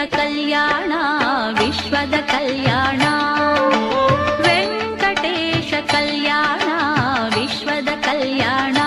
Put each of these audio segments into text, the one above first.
ಕಲ್ಯಾಣ ವಿಶ್ವದ ಕಲ್ಯಾಣ ವೆಂಕಟೇಶ ಕಲ್ಯಾಣ ವಿಶ್ವದ ಕಲ್ಯಾಣ.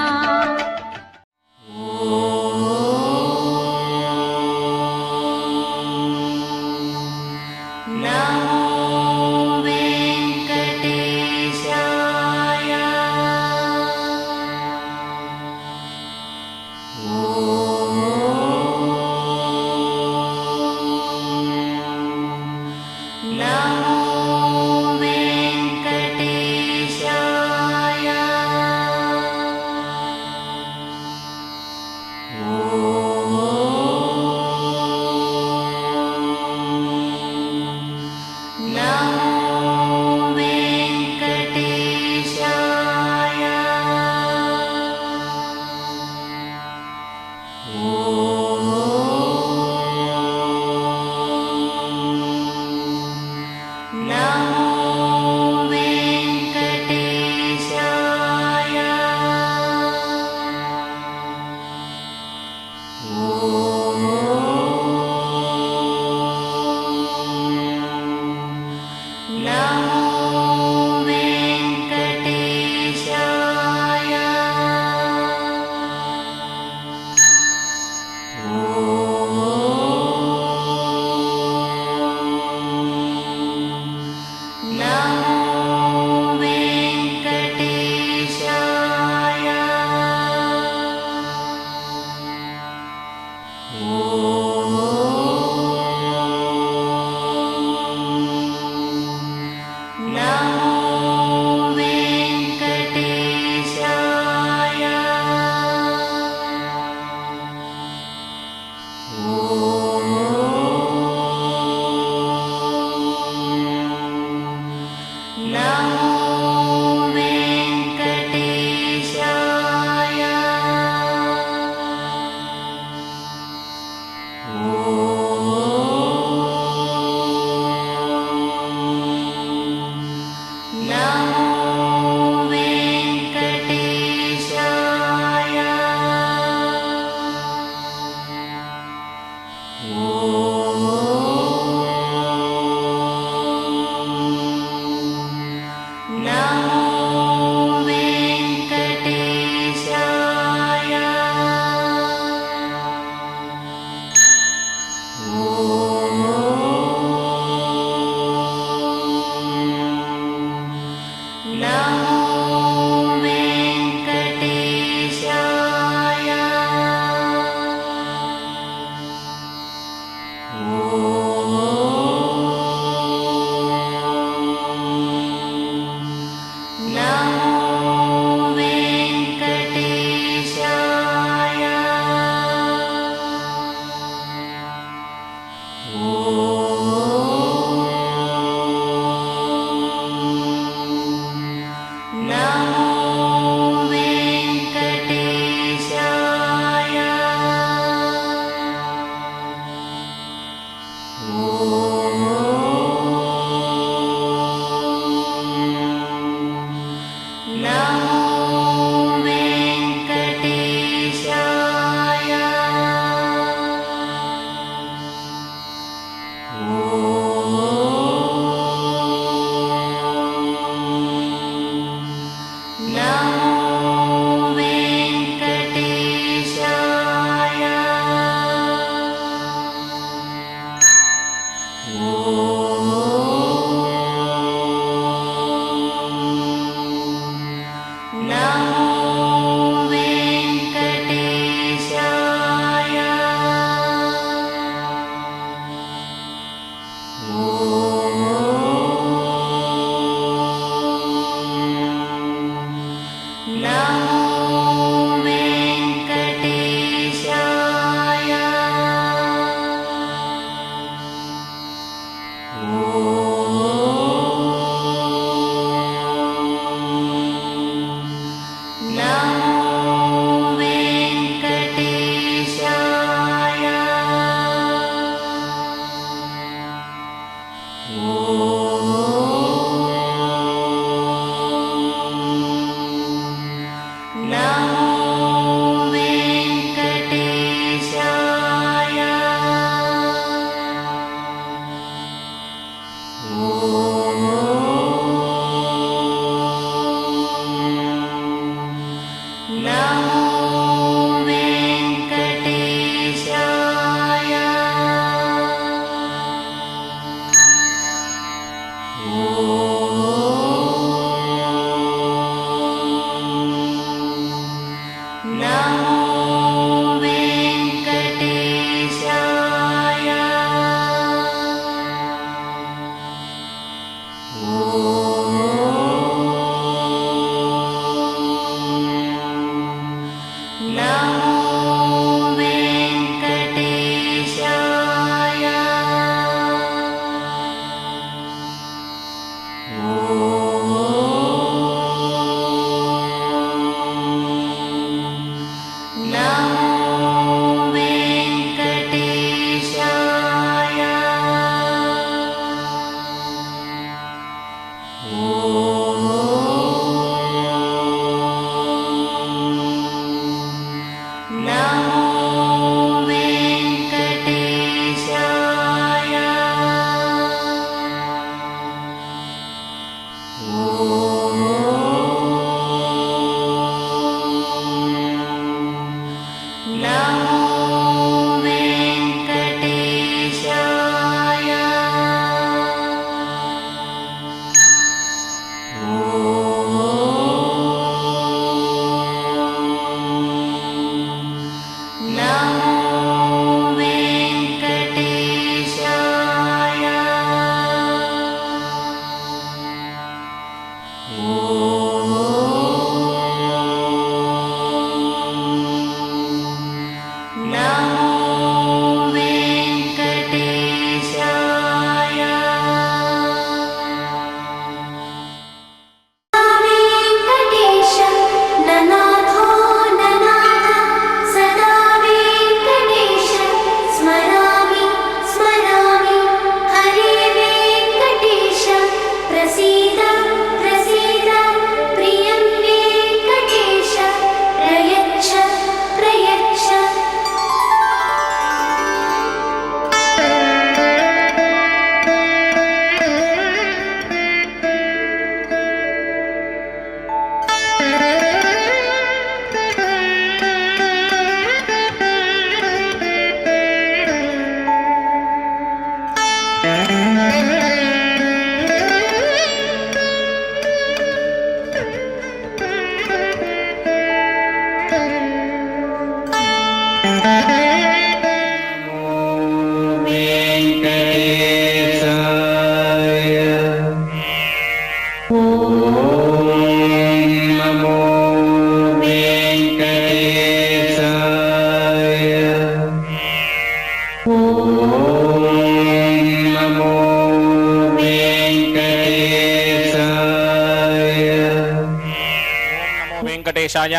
నిమిత్తాయ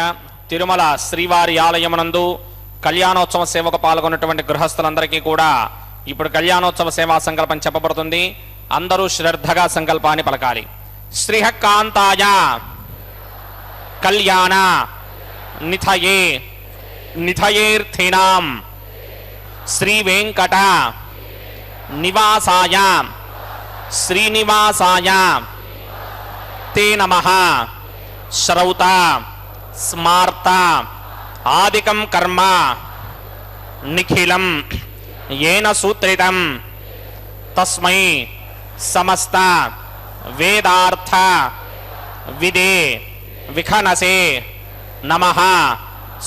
తిరుమల శ్రీవారి ఆలయమునందు కళ్యాణోత్సవ సేవకు పాల్గొన్నటువంటి గృహస్థులందరికీ కూడా ఇప్పుడు కళ్యాణోత్సవ సేవా సంకల్పం చెప్పబడుతుంది. అందరూ శ్రద్ధగా సంకల్పాన్ని పలకాలి. శ్రీహకాంతాయ కళ్యాణ నిథయే నిథయేర్థినాం శ్రీ వెంకట నివాసాయ శ్రీనివాసాయ తే నమః. శ్రౌత స్మార్త ఆదికం కర్మ నిఖిలం येन सूत्रितं तस्मै समस्त वेदार्थ विदे विखनसे नमः.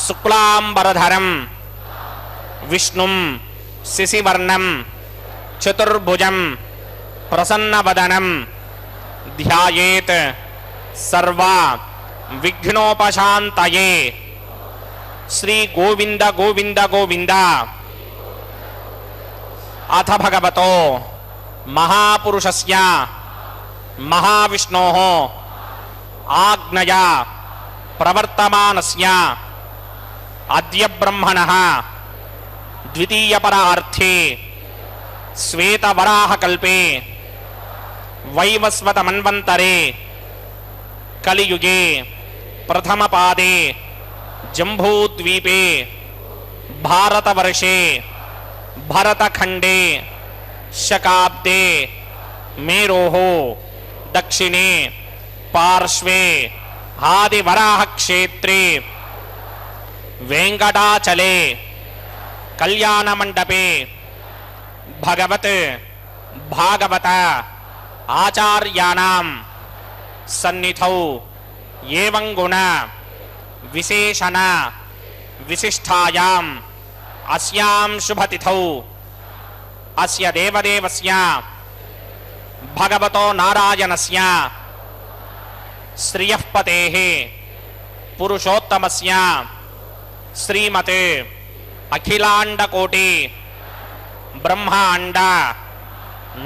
शुक्लांबरधरं विष्णुं शिशिवर्णं चतुर्भुजं प्रसन्नवदनं ध्यायेत् सर्व विघ्नोपशान्तये. श्री गोविंद गोविंद गोविंद. अथ भगवतो महापुरुषस्य महाविष्णोः आज्ञया प्रवर्तमानस्य अद्य ब्रह्मणः द्वितीयपरार्थे श्वेतवराहकल्पे वैवस्वतमन्वन्तरे कलियुगे प्रथमपादे जम्बूद्वीपे भारतवर्षे भरतखंडे शकाब्दे मेरोः दक्षिणे पार्श्वे आदिवराह क्षेत्रे वेंकटाचले कल्याण मंडपे भगवत भागवत आचार्याणां सन्निधौ एवं गुण विशेषण विशिष्टायां अस्यां शुभतिथौ अस्य देवदेवस्य भगवतो नारायणस्य श्रियः पतेः पुरुषोत्तमस्य श्रीमते अखिलांडकोटि ब्रह्मांड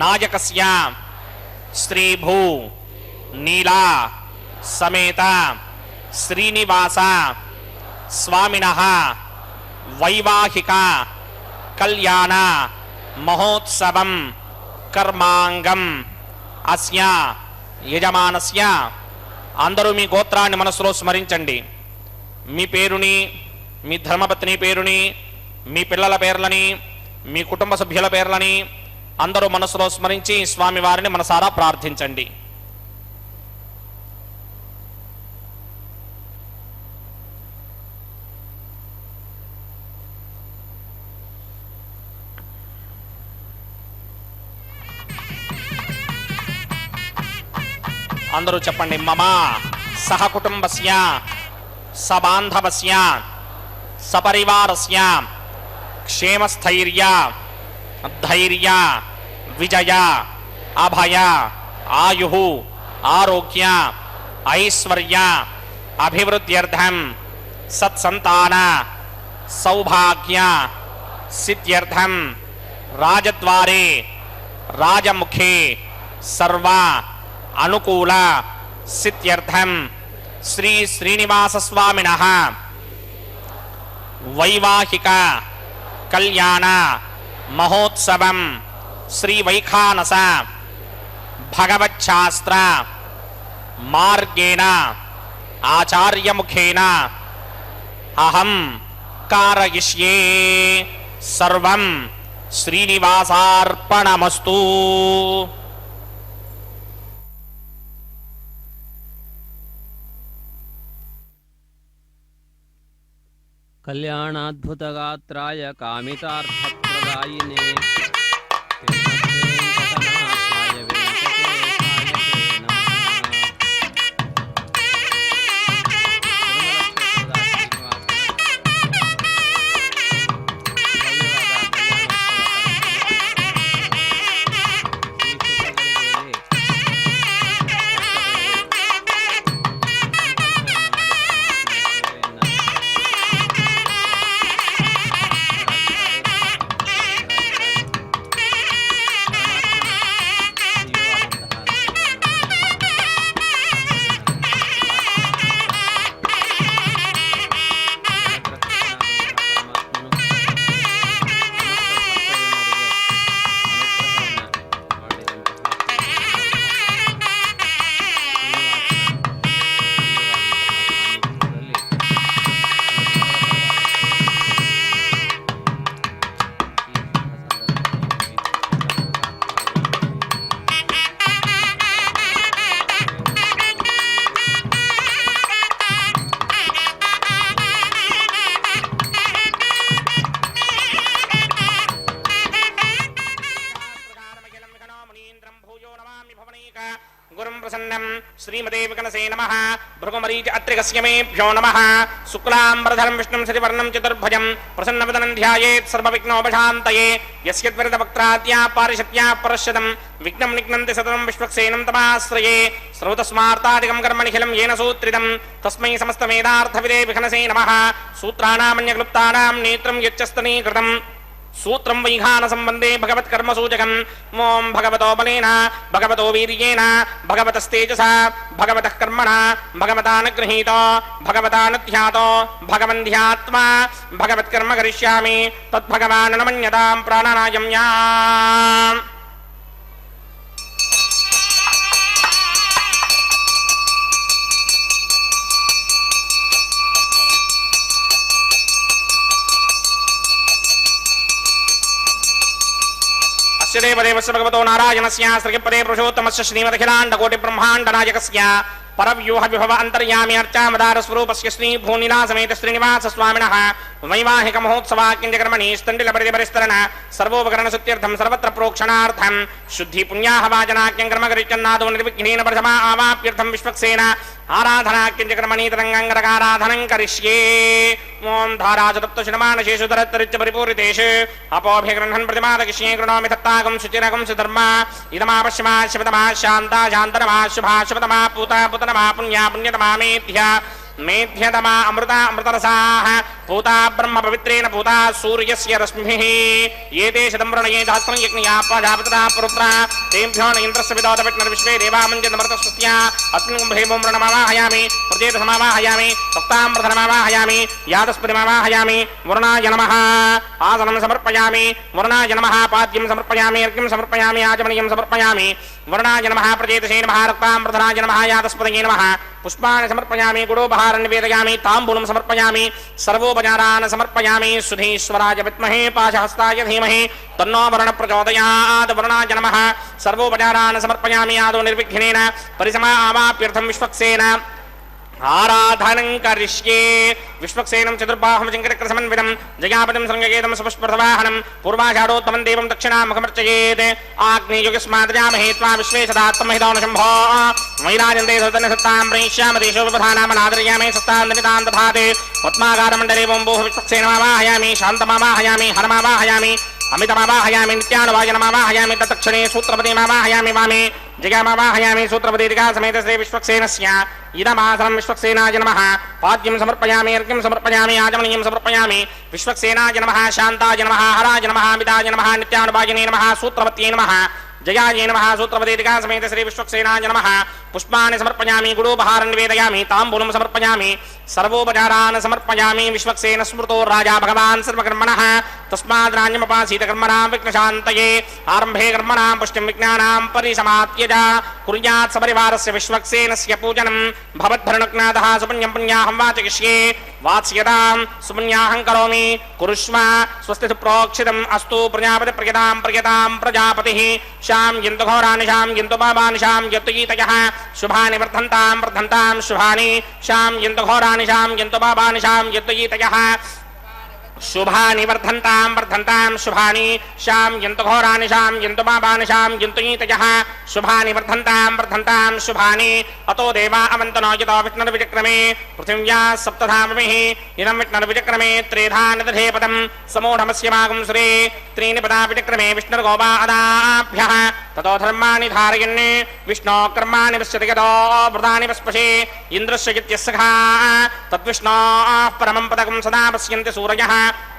नायकस्य श्रीभू नीला समेत श्रीनिवास स्वामिनः वैवाहिक कल्याण महोत्सवं कर्मांगम अस्या యజమానస్య. అందరూ మీ గోత్రాన్ని మనసులో స్మరించండి. మీ పేరుని, మీ ధర్మపత్ని పేరుని, మీ పిల్లల పేర్లని, మీ కుటుంబ సభ్యుల పేర్లని అందరూ మనసులో స్మరించి స్వామివారిని మనసారా ప్రార్థించండి. అందరూ చెప్పండి. మమ సహ కుటుంబస్య సబాంధవస్య సపరివారస్య క్షేమస్థైర్య ధైర్య విజయ అభయ ఆయుః ఆరోగ్య ఐశ్వర్య అభివృద్ధ్యర్థం సత్సంతాన సౌభాగ్య సిద్ధ్యర్థం రాజద్వారే రాజముఖే సర్వ अनुकूल सिद्ध्यर्थम श्री श्रीनिवास स्वामिनः वैवाहिक कल्याण महोत्सवं श्री वैखानस भगवच्छास्त्र मार्गेण आचार्य मुखेन अहं कारयिष्ये. सर्वं श्रीनिवासार्पणमस्तु. कल्याणाद्भुतगात्राय कामितार्थप्रदायिने नमः भृगुमरीच अत्रिगस्यमेभ्यो नमः शुक्लाम्बरधरं विष्णुं शशिवर्णं चतुर्भुजं प्रसन्नवदनं ध्यायेत् सर्वविघ्नोपशान्तये यस्यद्वरितवक्त्राद्या पारिषत्या परश्यतं विघ्नं निघ्नन्ति सततं विश्वक्सेनं तमाश्रये श्रौतस्मार्तादिकं कर्मनिखिलं येन सूत्रितं तस्मै समस्तवेदार्थविदे विघ्नसे नमः सूत्राणामन्यक्लुप्तानां नेत्रं यच्चस्तनीकृतं सूत्रं वैघान संबंधे भगवत कर्म सूचकं ओम भगवतो बलेन भगवतो वीर्येण भगवतस्तेजसा भगवतः कर्मणा भगवतानुगृहीतो भगवतानुध्यातो भगवन् ध्यात्वा भगवत्कर्म करिष्यामि तद्भगवान् न मन्यतां प्राणानायं याम् देवदेवस्य भगवतो नारायणस्य श्रीपदे पुरुषोत्तमस्य श्रीमदखिलाण्डकोटिब्रह्माण्डनायकस्य परव्यूह विभव अन्तर्यामि अर्चामदार स्वरूपस्य श्री भूनिलासमेत श्रीनिवास स्वामिनः वैवाहिक महोत्सवाक्यकर्मणि स्तण्डिलपरिदिपरिस्तरण सर्वोपकरण सुत्यर्थं सर्वत्र प्रोक्षणार्थं शुद्धि पुण्याहवाचनाख्यं कर्म करिष्यन्नादो निर्विघ्नेन प्रथमा आवाप्यर्थं विश्वक्सेन आराधनाख्यकर्मणि तरङ्गाङ्गरकाराधनं करिष्ये ओम धाराजतप्तशनमानशेषु धरत्तरिच्च परिपूरितेषु अपोभिगृह्णन् प्रतिमादकिष्ये कृणोमि तत्तागं शुचिरगं सुधर्मा इदमापश्यमा शिवतमा शान्ता शान्तरमा शुभा शुभतमा पूता पुतनमा पुण्या पुण्यतमा मेध्यतमा अमृता अमृतरसाः पूता ब्रह्म पवित्रेण पूता सूर्यस्य रश्मिः एते शतं वृणये सहस्रं यज्ञया प्रजापतिना पुरुत्रा तेभ्यो न इन्द्रस्य विदोतविष्णुर्विश्वे देवामञ्जनमृतस्तुत्या अस्मिन् कुम्भे वों वृणमावाहयामि प्रजेतसमावाहयामि सप्ताम्प्रथनमावाहयामि यादस्पतिमावाहयामि वरुणाय नमः आसनं समर्पयामि वरुणाय नमः पाद्यं समर्पयामि अर्घ्यं समर्पयामि आचमनीयं समर्पयामि वरुणाय नमः प्रजेतसे नमः रक्ताम्प्रथनाय नमः यादस्पतये नमः पुष्पाणि समर्पयामि गुडोपहारं निवेदयामि ताम्बूलं समर्पयामि सर्वोपचारान् समर्पयामि सुधीश्वराय विद्महे पाशहस्ताय धीमहि तन्नो वरुणः प्रचोदयात् वरुणाय नमः सर्वोपचारान् समर्पयामि आदौ निर्विघ्नेन परिसमा आवाप्यर्थं विश्वक्सेन आराधनं करिष्ये विश्वक्सेनं चतुर्बाहुं चिङ्कटक्रसमन्वितं जयापतिं शृङ्गकेतं सुपुष्पप्रवाहनं पूर्वाषाढोत्तमं देवं दक्षिणामुखमर्चयेत् आग्नेयुगस्माद्यामहे त्वा विश्वे सदात्महितो न शम्भो वैराजन्ते सतनसत्तां प्रयिष्यामि देशो विपधानामनादर्यामि सत्तान्दनितां दधाते पद्माकारमण्डले वोम्बोः विश्वक्सेनमावाहयामि शान्तमावाहयामि हरमावाहयामि अमितमावाहयामि नित्यानुवायनमावाहयामि तत्क्षणे सूत्रपतिमावाहयामि वामे जगामावाहयामि सूत्रपतिदिगा समेत श्री विश्वक्सेनस्य इदमासनं विश्वक्सेनाय नमः पाद्यं समर्पयामि अर्घ्यं समर्पयामि आचमनीयं समर्पयामि विश्वक्सेनाय नमः शान्ताय नमः हराय नमः अमिताय नमः नित्यानुवायिने नमः सूत्रपत्ये नमः जयाय नमः सूत्रपतिदिगा समेत श्री विश्वक्सेनाय नमः पुष्पाणि समर्पयामि गुडोपहारं निवेदयामि ताम्बूलं समर्पयामि सर्वोपचारान् समर्पयामि विश्वक्सेन स्मृतो राजा भगवान् सर्वकर्मणः तस्माद् राज्ञमुपासीत कर्मणां विघ्नशान्तये आरम्भे कर्मणां पुष्टिं विज्ञानां परिसमाप्त्यज कुर्यात् सपरिवारस्य विश्वक्सेनस्य पूजनं भवद्भरणज्ञातः सुपुण्यं पुण्याहं वाचयिष्ये वात्स्यतां सुपुण्याहं करोमि कुरुष्व स्वस्ति सुप्रोक्षितम् अस्तु प्रजापति प्रियतां प्रजापतिः शां यन्तु घोरानि शां यन्तु पापानि शां यन्तु गीतयः शुभानि वर्धन्तां शुभानि शां यन्तु घोरानि शां यन्तु पापानि शां यन्तु गीतयः शुभानि वर्धन्तां शुभानि शां यन्तु घोरानि शां यन्तु पापानि शां यन्तु गीतयः शुभानि वर्धन्तां शुभानि अतो देवा अवन्तनो यतो विष्णुर्विचक्रमे पृथिव्या सप्तधामभिः इदं विष्णुर्विचक्रमे त्रेधा निदधे पदं समूढमस्य मागुंसुरे त्रीणि पदा विचक्रमे विष्णुर्गोपादाभ्यः ततो धर्माणि धारयन् विष्णो कर्माणि पश्यति यतो वृतानि पस्पशे इन्द्रस्य यत्यस्सखा तद्विष्णोः परमं पदकं सदा पश्यन्ति सूरयः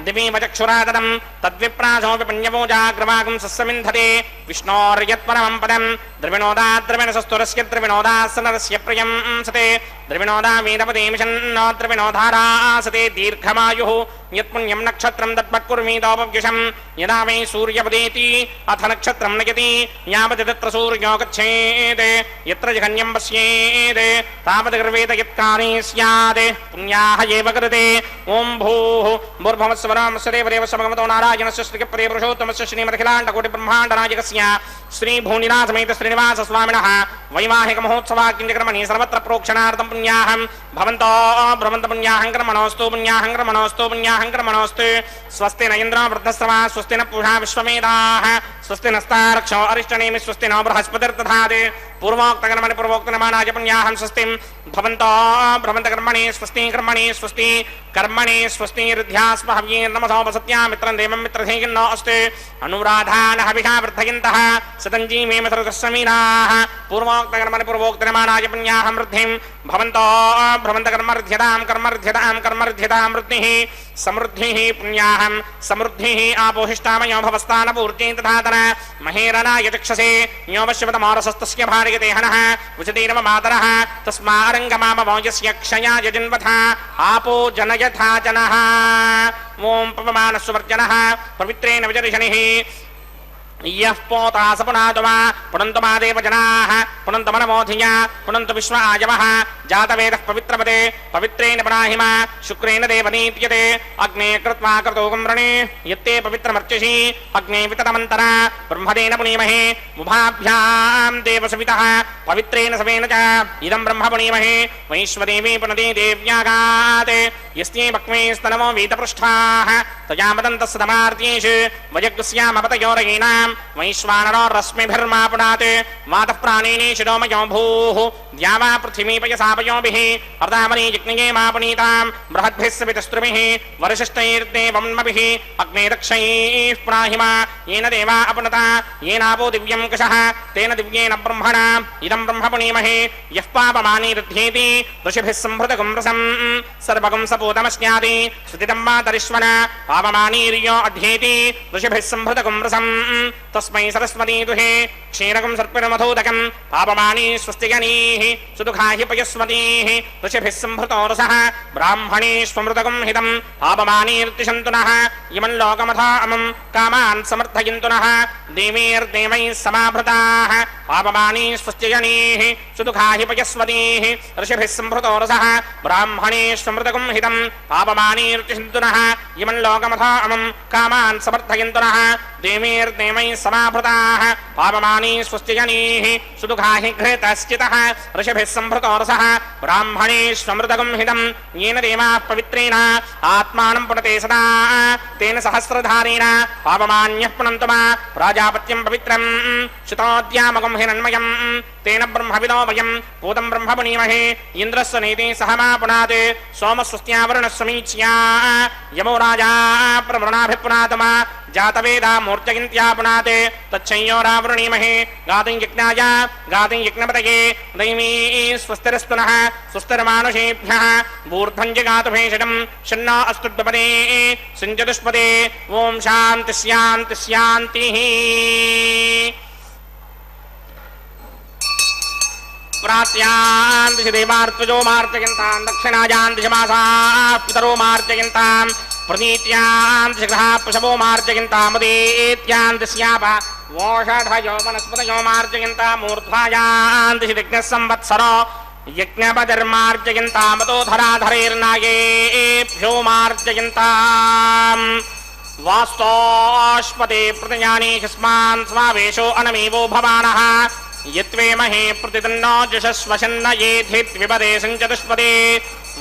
दिवीव चक्षुरादनं तद्विप्रासो विपण्यवो जाग्रवागं सस्समिन्धते विष्णोर्यत्परमं पदं द्रविणोदाद्रविणसस्तुरस्य द्रविणोदासनरस्य प्रियं सते द्रविणोदा वेदपदेमिषन्नो द्रविणोधारासते दीर्घमायुः यत्पुण्यं नक्षत्रं तत्पत्कुर्मीदोपव्युषं यदा वै सूर्यपदेति अथ नक्षत्रं नयति यावत् तत्र सूर्यो गच्छेत् यत्र जघन्यं पश्येत् तावत् गर्वेत यत्कार्ये स्यात् पुण्याः एव कृते ॐ भूः भूर्भुवस्वरामस्य देवदेवस्य भगवतो नारायणस्य श्रीपदे पुरुषोत्तमस्य श्रीमदखिलाण्डकोटिब्रह्माण्डनायकस्य श्रीभूनिलासमेत श्रीनिवास स्वामिनः वैवाहिक महोत्सवाक्यकर्मणि सर्वत्र प्रोक्षणार्थं पुण्याहं भवन्तो भ्रमन्त पुण्याहं कर्मणोऽस्तु पुण्याहं कर्मणोऽस्तु पुण्याहं कर्मणोऽस्तु स्वस्ति न इंद्रो वृद्धस्रवा स्वस्ति न पूषा विश्वमेधाः स्वस्ति नस्तारक्षो अरिष्टनेमि स्वस्ति न बृहस्पतिर्दधाति पूर्वोक्तकर्मणि पूर्वोक्तनमानाय पुण्याहं स्वस्तिं भवन्तो भ्रमन्तकर्मणि स्वस्ति कर्मणि स्वस्ति रुध्यास्म हव्येर्नमसोपसत्या मित्रं देवं मित्रधेयिन्नो अस्ति अनुराधानः हविषा वर्धयन्तः सतञ्जी मे मसरुतस्समीनाः पूर्वोक्तकर्मणि पूर्वोक्तनमानाय पुण्याहं वृद्धिं भवन्तो भ्रमन्तकर्मर्ध्यतां कर्मर्ध्यतां वृद्धिः समृद्धिः पुण्याहं समृद्धिः आपोहिष्टामयो भवस्तानपूर्तिं तथातन महेरनाय चक्षसे योऽवश्यवतमारसस्तस्य भार्यते हनः उचतीरव मातरः तस्मारङ्गमामवोजस्य क्षयाय जन्वथा आपो जनयथा जनः ॐ पवमानस्वर्जनः पवित्रेण विजर्षणिः यः पोता स पुनातुमा पुनन्तु मा देवजनाः पुनन्तु मनमोधिया पुनन्तु विश्व आयवः जातवेदः पवित्रपदे पवित्रेण पुनाहिमा शुक्रेण देवनीत्यते अग्ने कृत्वा क्रतोकं वृणे यत्ते पवित्रमर्चिषि अग्ने विततमन्तरा ब्रह्मदेन पुनीमहे मुभाभ्यां देवसवितः पवित्रेण सवेन च इदं ब्रह्म पुनीमहे वैश्वदेवी पुनदे देव्यागात् यस्ये भक्मे स्तनमो वीतपृष्ठाः तया मदन्तस्सदमार्त्येषु वयग्स्यामपतयोरयीनां वैश्वानरो रश्मिभिर्मापुनात् मातः प्राणेने शिरोमयो भूः द्यावा पृथिवीपयसापयोभिः अर्धामनी यज्ञे मापुनीतां बृहद्भिः सवितस्त्रुभिः वरिशिष्टैर्देवन्मभिः अग्ने दक्षैः पुनाहिमा येन देवा अपनुता येनापो दिव्यं कुशः तेन दिव्येन ब्रह्मणा इदं ब्रह्म पुनीमहे यः पापमानी रुध्येति ऋषिभिः संहृतगुं रसं सर्वगुं सपूतमस्याति श्रुतितं मातरिश्वन पापमानीर्यो अध्येति ऋषिभिः संहृतगुं रसं तस्मै सरस्वती दुहे क्षीरकं सर्पिणमधोदकं पापमानी स्वस्तिगणीः सुदुःखाहि पयस्वतीः ऋषिभिः संहृतो रसः ब्राह्मणेष्वमृतकं हितं पापमानीर्तिशन्तु नः इमं लोकमथामं कामान् समर्थयन्तु नः देवीर्देवैः समाभृताः पापमानी स्वस्तिगणीः सुदुःखाहि पयस्वतीः ऋषिभिः संहृतो रसः ब्राह्मणेष्वमृतकं हितं पापमानीर्तिशन्तु नः इमं लोकमथामं कामान् समर्थयन्तु नः देवीर्देवैः समाभृताः पापमानी स्वस्तिगणीः सुदुःखाहि घृतश्चितः ऋषिभिः संहृतो रसः ब्राह्मणेष्वमृतकं हितं येन देवाः पवित्रेण आत्मानं पुनते सदा तेन सहस्रधारेण पापमान्यः पुनन्तु मा प्राजापत्यं पवित्रं श्रुतोद्यामकं हिरण्मयं तेन ब्रह्मविदो वयं पूतं ब्रह्म पुनीमहे इन्द्रस्य नीति सह मा पुनात् सोमस्वस्त्यावरुणः समीच्या यमो राजा प्रवृणाभिपुनात् मा जातवेदा मूर्त्यगिन्त्या पुनात् तच्छंयोरावृणीमहे गातुं यज्ञाय गातुं यज्ञपतये दैवी स्वस्तिरस्तु नः स्वस्तिर्मानुषेभ्यः ऊर्ध्वं जगातु भेषजं शन्नो अस्तु द्विपदे सिञ्चतुष्पदे ॐ शान्ति शान्ति शान्तिः प्रात्यान् दिशि देवार्त्वजो मार्जयन्तां दक्षिणायान् दिशि मासाः पितरो मार्जयन्तां प्रतीत्यान् दिशि ग्रहाः पशवो मार्जयन्तामुदेत्यान् दिश्याप वोषधयो वनस्पतयो मार्जयन्ताम् ऊर्ध्वायान् दिशि विघ्नः संवत्सरो यज्ञपतिर्मार्जयन्तामतो धराधरैर्नागेभ्यो मार्जयन्ताम् वास्तोष्पदे प्रतिजाने यस्मान् स्वावेशो अनमेवो भवानः यत्वे महे प्रतिदन्नो जुषस्वशन्न येधिद्विपदे सञ्चतुष्पदे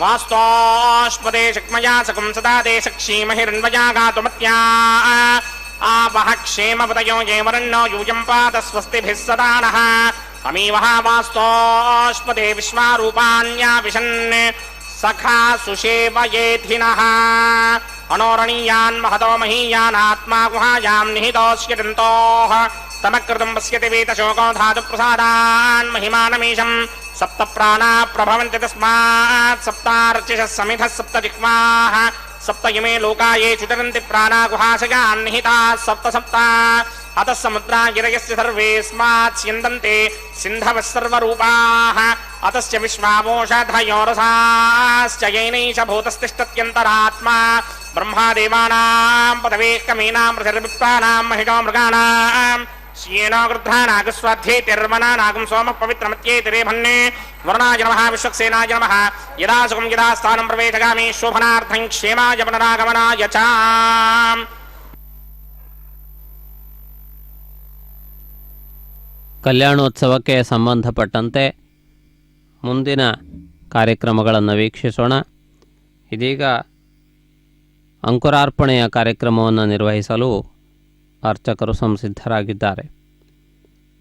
वास्तोष्पदे शक्मया सकं सदा ते सक्षीमहिरन्वया गातुमत्या आवह क्षेमपतयो ये वरन्नो यूयं पात स्वस्तिभिः सदा नः अमीवः वास्तोष्पदे विश्वारूपाण्या विशन् सखा सुषेवयेधिनः अनोरणीयान् महतो महीयानात्मा गुहायां निहितोऽस्यतन्तोः तमकृतं पश्यति वेतशोको धातुप्रसादान् महिमानमीशं सप्त प्राणा प्रभवन्ति तस्मात् सप्तार्चिषः समिधः सप्त जिह्वाः सप्त इमे लोका ये चुटरन्ति प्राणा गुहाशयान् निहिताः सप्त सप्ता अतः समुद्रा गिरयस्य सर्वेस्मात् स्यन्दन्ते सिन्धवः सर्वरूपाः अतस्य विश्वावोषधयोरसाश्च येनैष भूतस्तिष्ठत्यन्तरात्मा ब्रह्मा देवानां पदवेः कमीनां पृथिर्विप्राणां महिषो मृगाणां श्येनो गृध्रानागस्वाध्येतिर्वनानागं सोमः पवित्रमत्येतिरेभन्ने वरुणाय नमः विश्वक्सेनाय नमः यदा सुखं यदा स्थानं प्रवेशगामि शोभनार्थं क्षेमाय पुनरागमनाय च ಕಲ್ಯಾಣೋತ್ಸವಕ್ಕೆ ಸಂಬಂಧಪಟ್ಟಂತೆ ಮುಂದಿನ ಕಾರ್ಯಕ್ರಮಗಳನ್ನು ವೀಕ್ಷಿಸೋಣ. ಇದೀಗ ಅಂಕುರಾರ್ಪಣೆಯ ಕಾರ್ಯಕ್ರಮವನ್ನು ನಿರ್ವಹಿಸಲು ಅರ್ಚಕರು ಸಂಸಿದ್ಧರಾಗಿದ್ದಾರೆ.